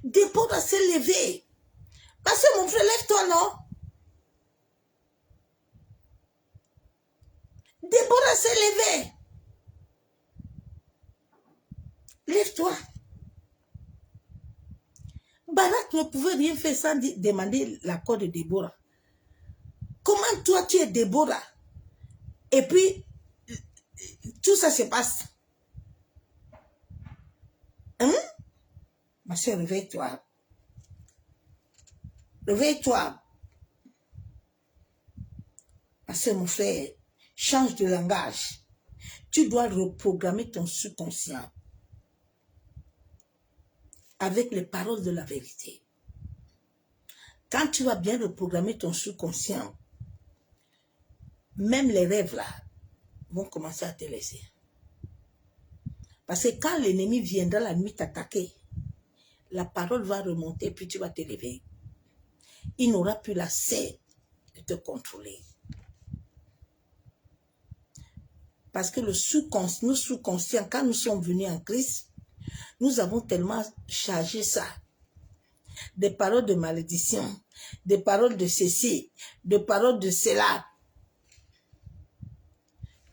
Déborah s'est levée. Parce que mon frère, lève-toi, non? Déborah s'est levée. Lève-toi. Barak ne pouvait rien faire sans demander l'accord de Déborah. Comment toi tu es Déborah? Et puis, tout ça se passe. Hein? Ma soeur, réveille-toi. Réveille-toi. Ma soeur, mon frère, change de langage. Tu dois reprogrammer ton subconscient avec les paroles de la vérité. Quand tu vas bien reprogrammer ton subconscient, même les rêves là vont commencer à te laisser. Parce que quand l'ennemi viendra la nuit t'attaquer, la parole va remonter puis tu vas te lever. Il n'aura plus la sève de te contrôler. Parce que le sous-conscient, nous sous-conscients, quand nous sommes venus en Christ, nous avons tellement chargé ça. Des paroles de malédiction, des paroles de ceci, des paroles de cela.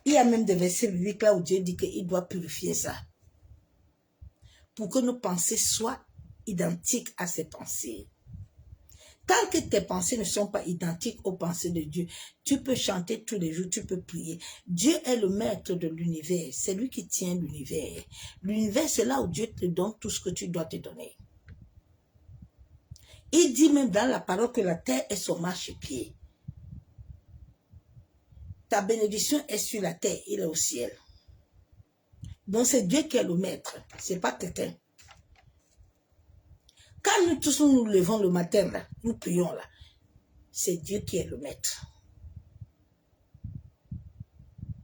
Il y a même des versets bibliques là où Dieu dit qu'il doit purifier ça. Pour que nos pensées soient identiques à ses pensées. Tant que tes pensées ne sont pas identiques aux pensées de Dieu, tu peux chanter tous les jours, tu peux prier. Dieu est le maître de l'univers. C'est lui qui tient l'univers. L'univers, c'est là où Dieu te donne tout ce que tu dois te donner. Il dit même dans la parole que la terre est son marchepied. Ta bénédiction est sur la terre, il est au ciel. Donc c'est Dieu qui est le maître, c'est pas quelqu'un. Quand nous tous nous levons le matin, là, nous prions là, c'est Dieu qui est le maître.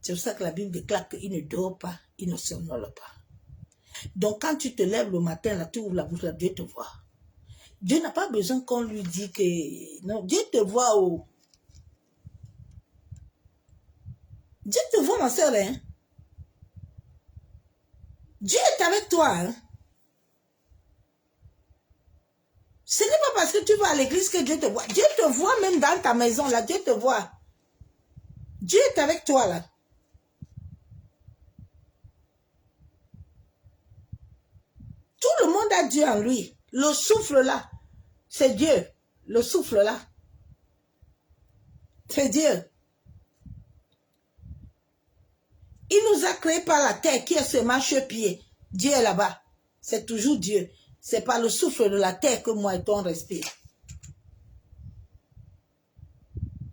C'est pour ça que la Bible déclare qu'il ne dort pas, il ne somnole pas. Donc quand tu te lèves le matin, là, tu ouvres la bouche, là, Dieu te voit. Dieu n'a pas besoin qu'on lui dise que... Non, Dieu te voit au... Dieu te voit, ma soeur, hein? Dieu est avec toi, hein? Ce n'est pas parce que tu vas à l'église que Dieu te voit. Dieu te voit même dans ta maison, là, Dieu te voit. Dieu est avec toi, là. Tout le monde a Dieu en lui. Le souffle, là, c'est Dieu. Le souffle, là, c'est Dieu. Il nous a créés par la terre qui est ce marchepied. Dieu est là-bas. C'est toujours Dieu. C'est par le souffle de la terre que moi et toi on respire.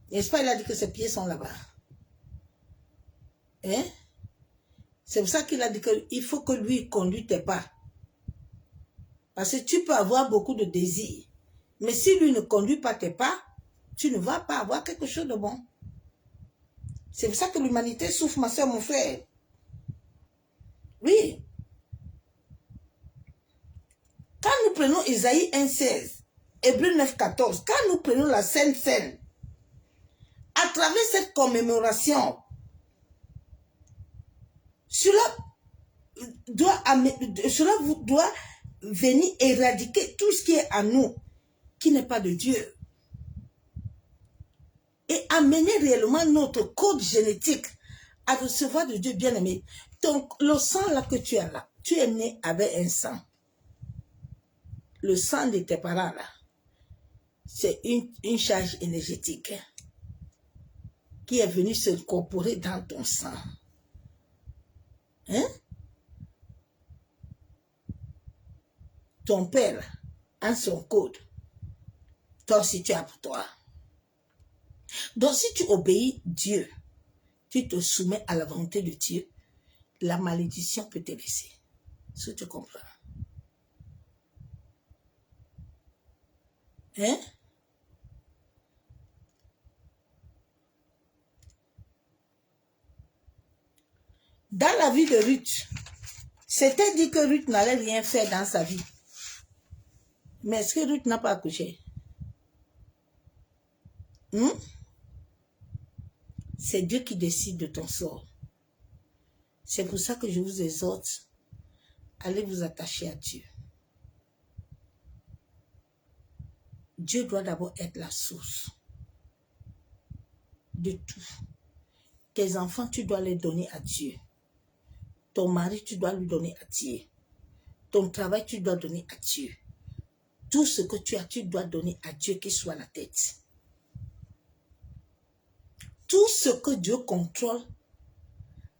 N'est-ce pas, il a dit que ses pieds sont là-bas. Hein? C'est pour ça qu'il a dit qu'il faut que lui conduise tes pas. Parce que tu peux avoir beaucoup de désirs. Mais si lui ne conduit pas tes pas, tu ne vas pas avoir quelque chose de bon. C'est pour ça que l'humanité souffre, ma soeur, mon frère. Oui. Quand nous prenons Isaïe 1,16, Hébreux 9,14, quand nous prenons la Sainte Seine, à travers cette commémoration, cela doit venir éradiquer tout ce qui est à nous, qui n'est pas de Dieu. Et amener réellement notre code génétique à recevoir de Dieu bien-aimé. Donc, le sang là que tu as là, tu es né avec un sang. Le sang de tes parents là, c'est une charge énergétique qui est venue s'incorporer dans ton sang. Hein? Ton père a son code. Toi aussi, tu as pour toi. Donc, si tu obéis Dieu, tu te soumets à la volonté de Dieu, la malédiction peut te laisser. Est-ce que tu comprends? Hein? Dans la vie de Ruth, c'était dit que Ruth n'allait rien faire dans sa vie. Mais est-ce que Ruth n'a pas accouché? C'est Dieu qui décide de ton sort. C'est pour ça que je vous exhorte, allez vous attacher à Dieu. Dieu doit d'abord être la source de tout. Tes enfants, tu dois les donner à Dieu. Ton mari, tu dois lui donner à Dieu. Ton travail, tu dois donner à Dieu. Tout ce que tu as, tu dois donner à Dieu qui soit la tête. Tout ce que Dieu contrôle,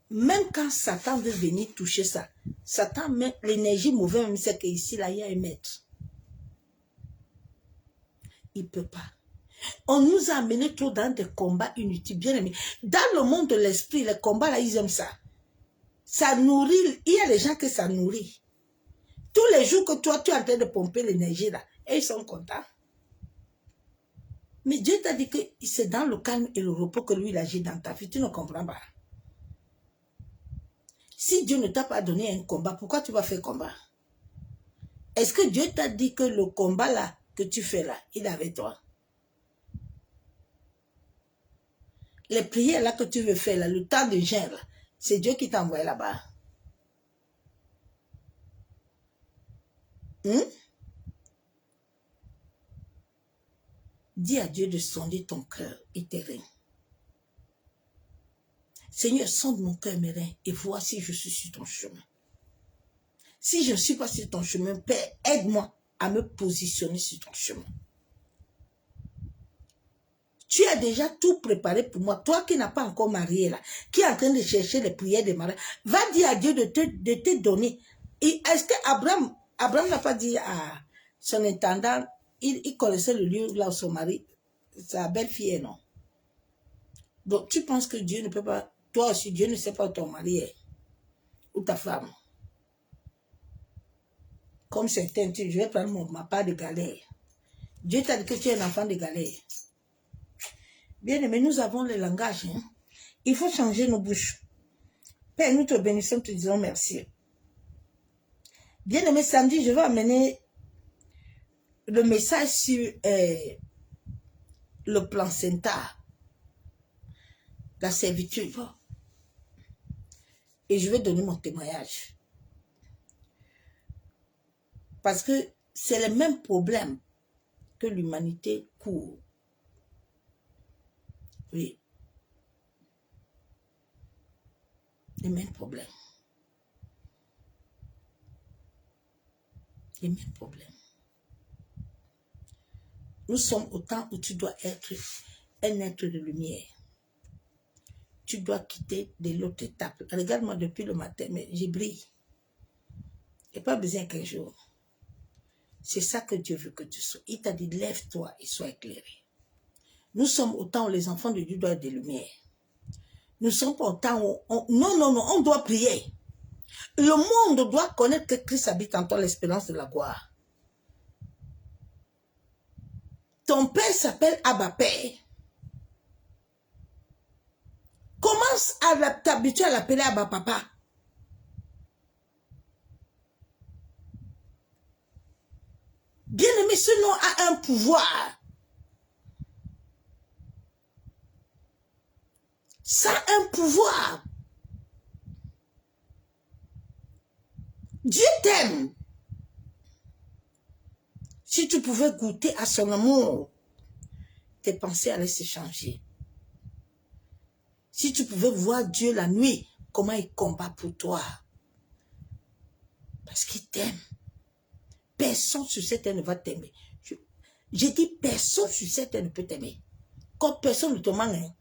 même quand Satan veut venir toucher ça, Satan met l'énergie mauvaise, même c'est qu'ici, là, il y a un maître. Il ne peut pas. On nous a amenés trop dans des combats inutiles, bien aimés. Dans le monde de l'esprit, les combats, là, ils aiment ça. Ça nourrit, il y a des gens que ça nourrit. Tous les jours que toi, tu es en train de pomper l'énergie, là, et ils sont contents. Mais Dieu t'a dit que c'est dans le calme et le repos que lui, il agit dans ta vie. Tu ne comprends pas. Si Dieu ne t'a pas donné un combat, pourquoi tu vas faire combat? Est-ce que Dieu t'a dit que le combat là, que tu fais là, il est avec toi? Les prières là que tu veux faire là, le temps de jeûne là, c'est Dieu qui t'a envoyé là-bas. Dis à Dieu de sonder ton cœur et tes reins. Seigneur, sonde mon cœur et mes reins et vois si je suis sur ton chemin. Si je ne suis pas sur ton chemin, Père, aide-moi à me positionner sur ton chemin. Tu as déjà tout préparé pour moi. Toi qui n'as pas encore marié là, qui est en train de chercher les prières de mariage, va dire à Dieu de te donner. Est-ce que Abraham n'a pas dit à son intendant, il connaissait le lieu là où son mari, sa belle-fille est, non? Donc tu penses que Dieu ne peut pas, toi aussi Dieu ne sait pas où ton mari est, ou ta femme. Comme certains, je vais prendre ma part de galère. Dieu t'a dit que tu es un enfant de galère. Bien aimé, nous avons le langage. Hein? Il faut changer nos bouches. Père, nous te bénissons, te disons merci. Bien aimé, samedi, je vais amener le message sur le placenta, la servitude. Et je vais donner mon témoignage. Parce que c'est le même problème que l'humanité court. Oui. Les mêmes problèmes. Les mêmes problèmes. Nous sommes au temps où tu dois être un être de lumière. Tu dois quitter de l'autre étape. Regarde-moi depuis le matin, mais j'ai brillé. Il n'y a pas besoin qu'un jour. C'est ça que Dieu veut que tu sois. Il t'a dit, lève-toi et sois éclairé. Nous sommes au temps où les enfants de Dieu doivent être des lumières. Nous sommes pas au temps où... on doit prier. Le monde doit connaître que Christ habite en toi, l'espérance de la gloire. Ton père s'appelle Abba Père. Commence à t'habituer à l'appeler Abba Papa. Bien-aimé, ce nom a un pouvoir. Ça a un pouvoir. Dieu t'aime. Si tu pouvais goûter à son amour, tes pensées allaient se changer. Si tu pouvais voir Dieu la nuit, comment il combat pour toi. Parce qu'il t'aime. Personne sur cette terre ne va t'aimer. Je dis personne sur cette terre ne peut t'aimer. Quand personne ne te manque, hein.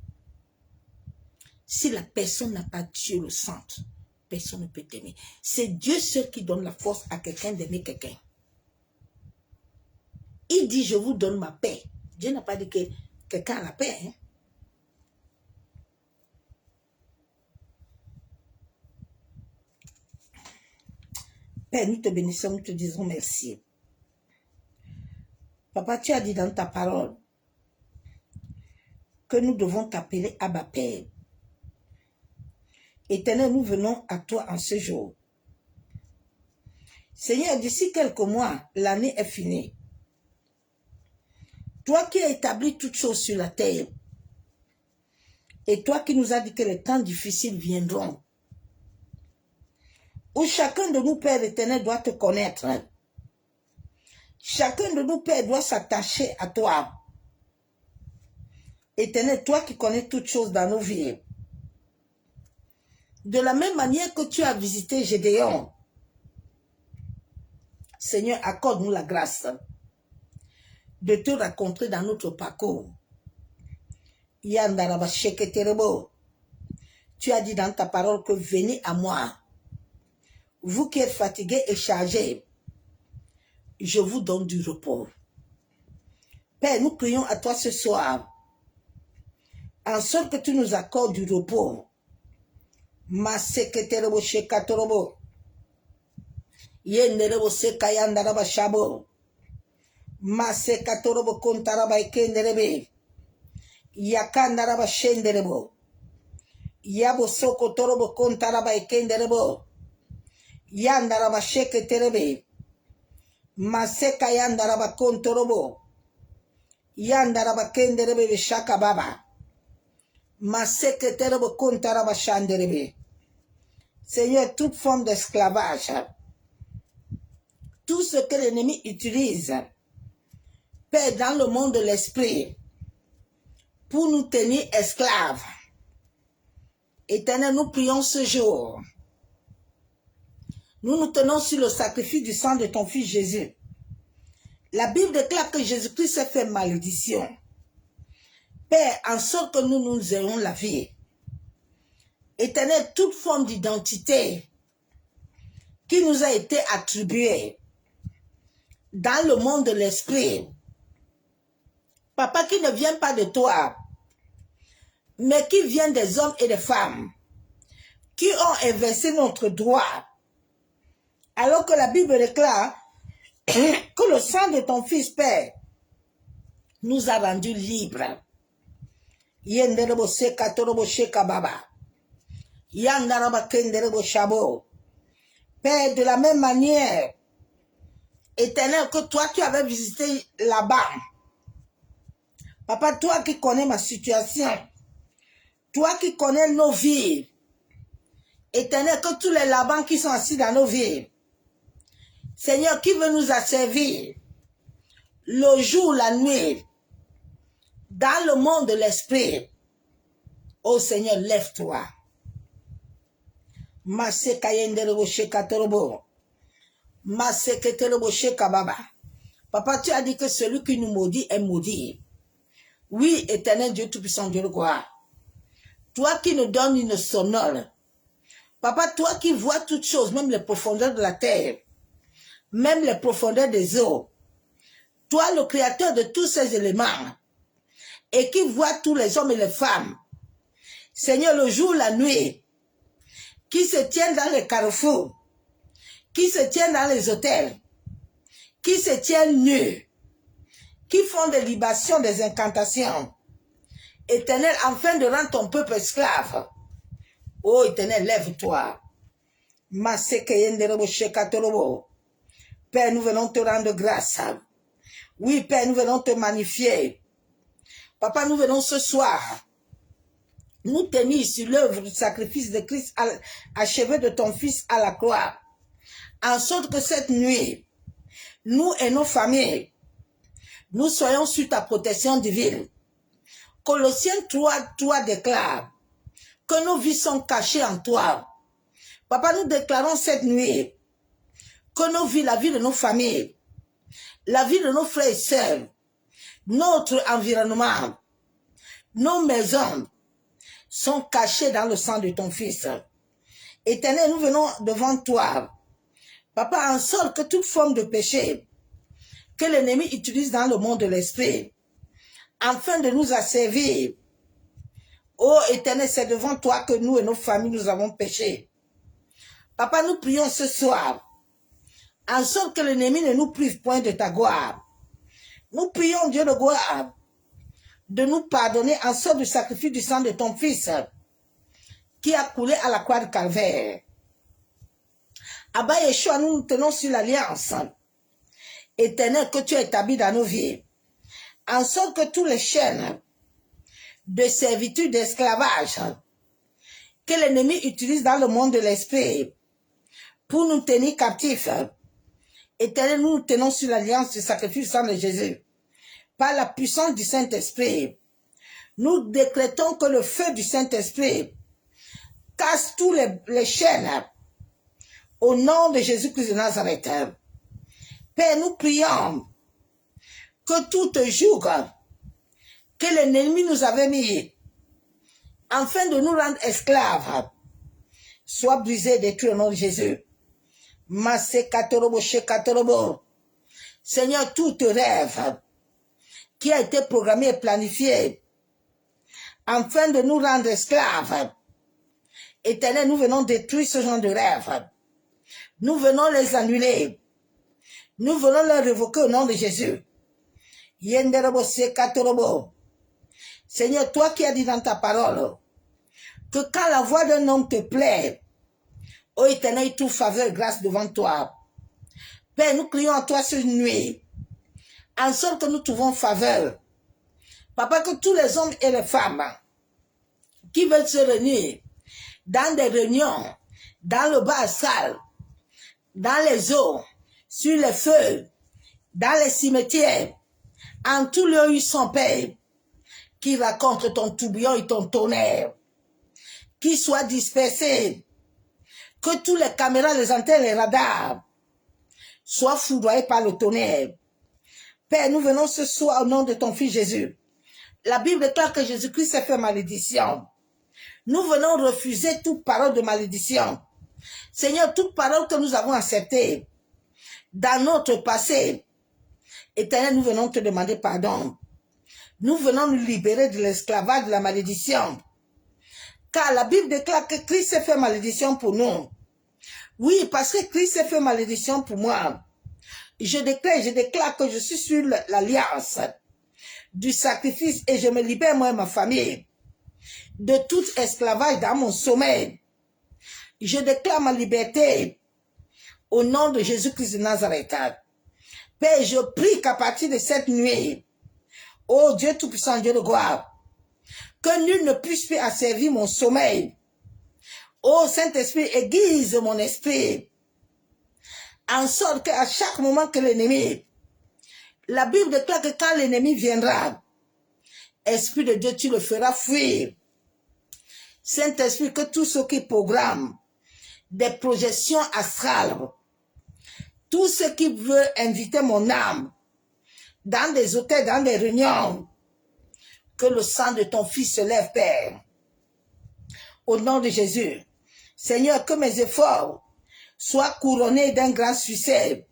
Si la personne n'a pas Dieu le centre, personne ne peut t'aimer. C'est Dieu seul qui donne la force à quelqu'un d'aimer quelqu'un. Il dit, je vous donne ma paix. Dieu n'a pas dit que quelqu'un a la paix. Hein? Père, nous te bénissons, nous te disons merci. Papa, tu as dit dans ta parole que nous devons t'appeler Abba Père. Éternel, nous venons à toi en ce jour. Seigneur, d'ici quelques mois, l'année est finie. Toi qui as établi toutes choses sur la terre, et toi qui nous as dit que les temps difficiles viendront, où chacun de nous, Père éternel, doit te connaître. Chacun de nous, Père, doit s'attacher à toi. Éternel, toi qui connais toutes choses dans nos vies. De la même manière que tu as visité Gédéon, Seigneur, accorde-nous la grâce de te rencontrer dans notre parcours. Yandaraba Sheketerebo, tu as dit dans ta parole que venez à moi, vous qui êtes fatigués et chargés, je vous donne du repos. Père, nous prions à toi ce soir, en sorte que tu nous accordes du repos. Maseketerebo Shekatorobo, Yenderebo Sekayandaraba Shabo, Masekatorobo Kontaraba Ekenderebe, Yakandaraba Shenderebo, Yabo Soko Torobo Kontaraba Ekenderebo, Yandaraba Sheketerebe, Maseka Yandaraba Kontorobo, Yandaraba Kenderebe Shaka Baba, Maseketerebo Kontaraba Shanderebe. Seigneur, toute forme d'esclavage, tout ce que l'ennemi utilise, Père, dans le monde de l'esprit, pour nous tenir esclaves. Éternel, nous prions ce jour. Nous nous tenons sur le sacrifice du sang de ton Fils Jésus. La Bible déclare que Jésus-Christ s'est fait malédiction. Père, en sorte que nous ayons la vie. Éternel, toute forme d'identité qui nous a été attribuée dans le monde de l'esprit, Papa, qui ne vient pas de toi, mais qui vient des hommes et des femmes qui ont inversé notre droit, alors que la Bible déclare que le sang de ton Fils, Père, nous a rendus libres. Yenderebo sekatorobo shekababa. Yandaraba kenderebo shabo. Père, de la même manière, Éternel, que toi tu avais visité là-bas. Papa, toi qui connais ma situation, toi qui connais nos vies, Éternel, que tous les Labans qui sont assis dans nos vies, Seigneur, qui veut nous asservir le jour, la nuit, dans le monde de l'esprit, oh Seigneur, lève-toi. Papa, tu as dit que celui qui nous maudit est maudit. Oui, éternel Dieu Tout-Puissant, Dieu de gloire. Toi qui nous donnes une sonore. Papa, toi qui vois toutes choses, même les profondeurs de la terre, même les profondeurs des eaux. Toi, le créateur de tous ces éléments, et qui voit tous les hommes et les femmes. Seigneur, le jour, la nuit, qui se tiennent dans les carrefours, qui se tiennent dans les hôtels, qui se tiennent nus, qui font des libations, des incantations. Éternel, afin de rendre ton peuple esclave. Oh, Éternel, lève-toi. Père, nous venons te rendre grâce. Oui, Père, nous venons te magnifier. Papa, nous venons ce soir nous tenir sur l'œuvre du sacrifice de Christ achevé de ton Fils à la croix. En sorte que cette nuit, nous et nos familles, nous soyons sous ta protection divine. Colossiens 3 déclare que nos vies sont cachées en toi. Papa, nous déclarons cette nuit que nos vies, la vie de nos familles, la vie de nos frères et sœurs, notre environnement, nos maisons sont cachées dans le sang de ton Fils. Éternel, nous venons devant toi. Papa, en sorte que toute forme de péché que l'ennemi utilise dans le monde de l'esprit, afin de nous asservir, ô Éternel, c'est devant toi que nous et nos familles, nous avons péché. Papa, nous prions ce soir, en sorte que l'ennemi ne nous prive point de ta gloire. Nous prions, Dieu de gloire, de nous pardonner en sorte du sacrifice du sang de ton Fils, qui a coulé à la croix de Calvaire. Abba Yeshua, nous nous tenons sur l'alliance éternelle que tu as établie dans nos vies, en sorte que tous les chaînes de servitude, d'esclavage que l'ennemi utilise dans le monde de l'esprit pour nous tenir captifs, éternel, nous nous tenons sur l'alliance du sacrifice du sang de Jésus. Par la puissance du Saint-Esprit, nous décrétons que le feu du Saint-Esprit casse tous les chaînes au nom de Jésus-Christ de Nazareth. Père, nous prions que tout joug que l'ennemi nous avait mis afin de nous rendre esclaves soit brisé et détruit au nom de Jésus. Seigneur, tout rêve qui a été programmé et planifié afin de nous rendre esclaves, Éternel, nous venons détruire ce genre de rêve. Nous venons les annuler. Nous venons les révoquer au nom de Jésus. Seigneur, toi qui as dit dans ta parole que quand la voix d'un homme te plaît, ô Éternel, il trouve faveur et grâce devant toi. Père, nous crions à toi cette nuit, en sorte que nous trouvons faveur. Papa, que tous les hommes et les femmes qui veulent se réunir dans des réunions, dans le bas astral, dans les eaux, sur les feux, dans les cimetières, en tout lieu où ils sont, Père, qui racontent ton tourbillon et ton tonnerre, qui soient dispersés, que tous les caméras, les antennes, les radars soient foudroyés par le tonnerre. Père, nous venons ce soir au nom de ton Fils Jésus. La Bible déclare que Jésus-Christ s'est fait malédiction. Nous venons refuser toute parole de malédiction. Seigneur, toute parole que nous avons acceptée dans notre passé, Éternel, nous venons te demander pardon. Nous venons nous libérer de l'esclavage, de la malédiction. Car la Bible déclare que Christ s'est fait malédiction pour nous. Oui, parce que Christ s'est fait malédiction pour moi. Je déclare que je suis sur l'alliance du sacrifice et je me libère moi et ma famille de tout esclavage dans mon sommeil. Je déclare ma liberté au nom de Jésus-Christ de Nazareth. Père, je prie qu'à partir de cette nuit, ô Dieu Tout-Puissant, Dieu de gloire, que nul ne puisse plus asservir mon sommeil. Ô Saint-Esprit, aiguise mon esprit, en sorte qu'à chaque moment que l'ennemi, la Bible déclare que quand l'ennemi viendra, Esprit de Dieu, tu le feras fuir. Saint-Esprit, que tout ce qui programme des projections astrales, tout ce qui veut inviter mon âme dans des hôtels, dans des réunions, que le sang de ton Fils se lève, Père. Au nom de Jésus, Seigneur, que mes efforts soient couronnés d'un grand succès.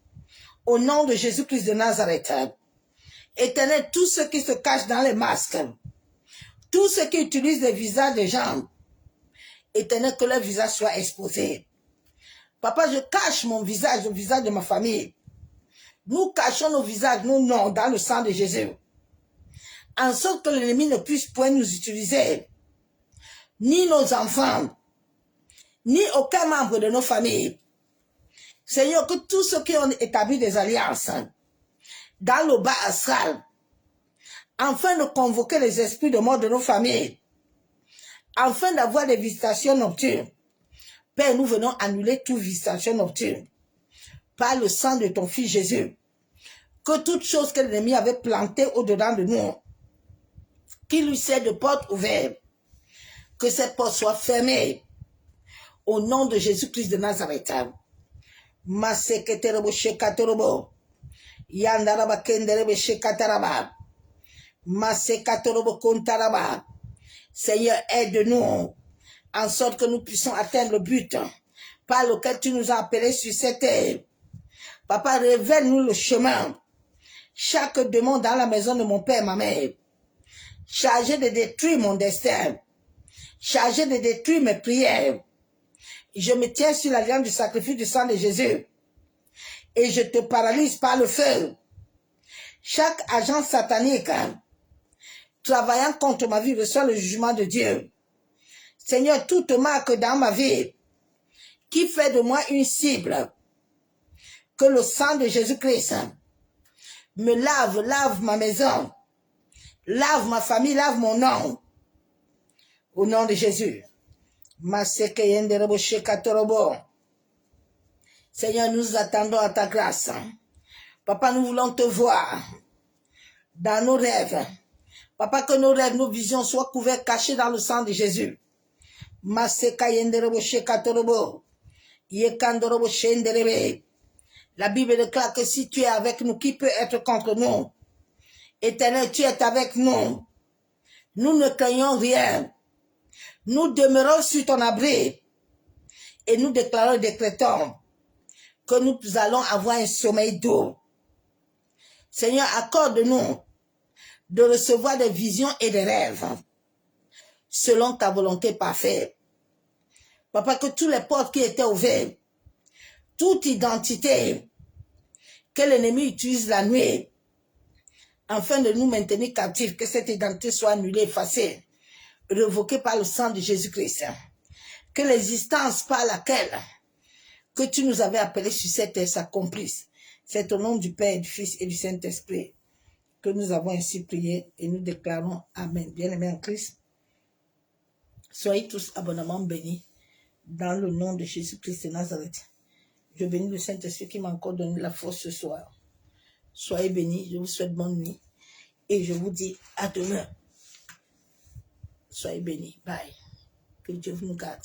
Au nom de Jésus-Christ de Nazareth. Éternel, tous ceux qui se cachent dans les masques, tous ceux qui utilisent les visages des gens, Éternel, que leur visage soit exposé. Papa, je cache mon visage, le visage de ma famille. Nous cachons nos visages, nos noms, dans le sang de Jésus. En sorte que l'ennemi ne puisse point nous utiliser. Ni nos enfants, ni aucun membre de nos familles. Seigneur, que tous ceux qui ont établi des alliances dans le bas astral, afin de convoquer les esprits de mort de nos familles, afin d'avoir des visitations nocturnes. Père, nous venons annuler toute visitation nocturne par le sang de ton Fils Jésus. Que toute chose que l'ennemi avait plantée au-dedans de nous, qui lui sert de porte ouverte, que cette porte soit fermée au nom de Jésus-Christ de Nazareth. Maseketerebo shekatorobo, yandaraba kenderebe shekataraba, masekatorobo kontaraba. Seigneur, aide-nous en sorte que nous puissions atteindre le but par lequel tu nous as appelés sur cette terre. Papa, révèle-nous le chemin. Chaque démon dans la maison de mon père et ma mère, chargé de détruire mon destin, chargé de détruire mes prières, je me tiens sur la liane du sacrifice du sang de Jésus et je te paralyse par le feu. Chaque agent satanique travaillant contre ma vie reçoit le jugement de Dieu. Seigneur, toute marque dans ma vie qui fait de moi une cible, que le sang de Jésus-Christ me lave ma maison, lave ma famille, lave mon nom. Au nom de Jésus. Seigneur, nous attendons à ta grâce. Papa, nous voulons te voir dans nos rêves. Papa, que nos rêves, nos visions soient couverts, cachés dans le sang de Jésus. La Bible déclare que si tu es avec nous, qui peut être contre nous? Éternel, tu es avec nous. Nous ne craignons rien. Nous demeurons sur ton abri et nous déclarons et décrétons que nous allons avoir un sommeil doux. Seigneur, accorde-nous de recevoir des visions et des rêves selon ta volonté parfaite. Papa, que tous les portes qui étaient ouvertes, toute identité que l'ennemi utilise la nuit afin de nous maintenir captifs, que cette identité soit annulée, effacée, révoquée par le sang de Jésus-Christ. Que l'existence par laquelle que tu nous avais appelés sur cette terre s'accomplisse. C'est au nom du Père, du Fils et du Saint-Esprit que nous avons ainsi prié et nous déclarons Amen. Bien-aimés en Christ, soyez tous abondamment bénis dans le nom de Jésus-Christ de Nazareth. Je bénis le Saint-Esprit qui m'a encore donné la force ce soir. Soyez bénis, je vous souhaite bonne nuit et je vous dis à demain. Soyez bénis. Bye. Que Dieu vous nous garde.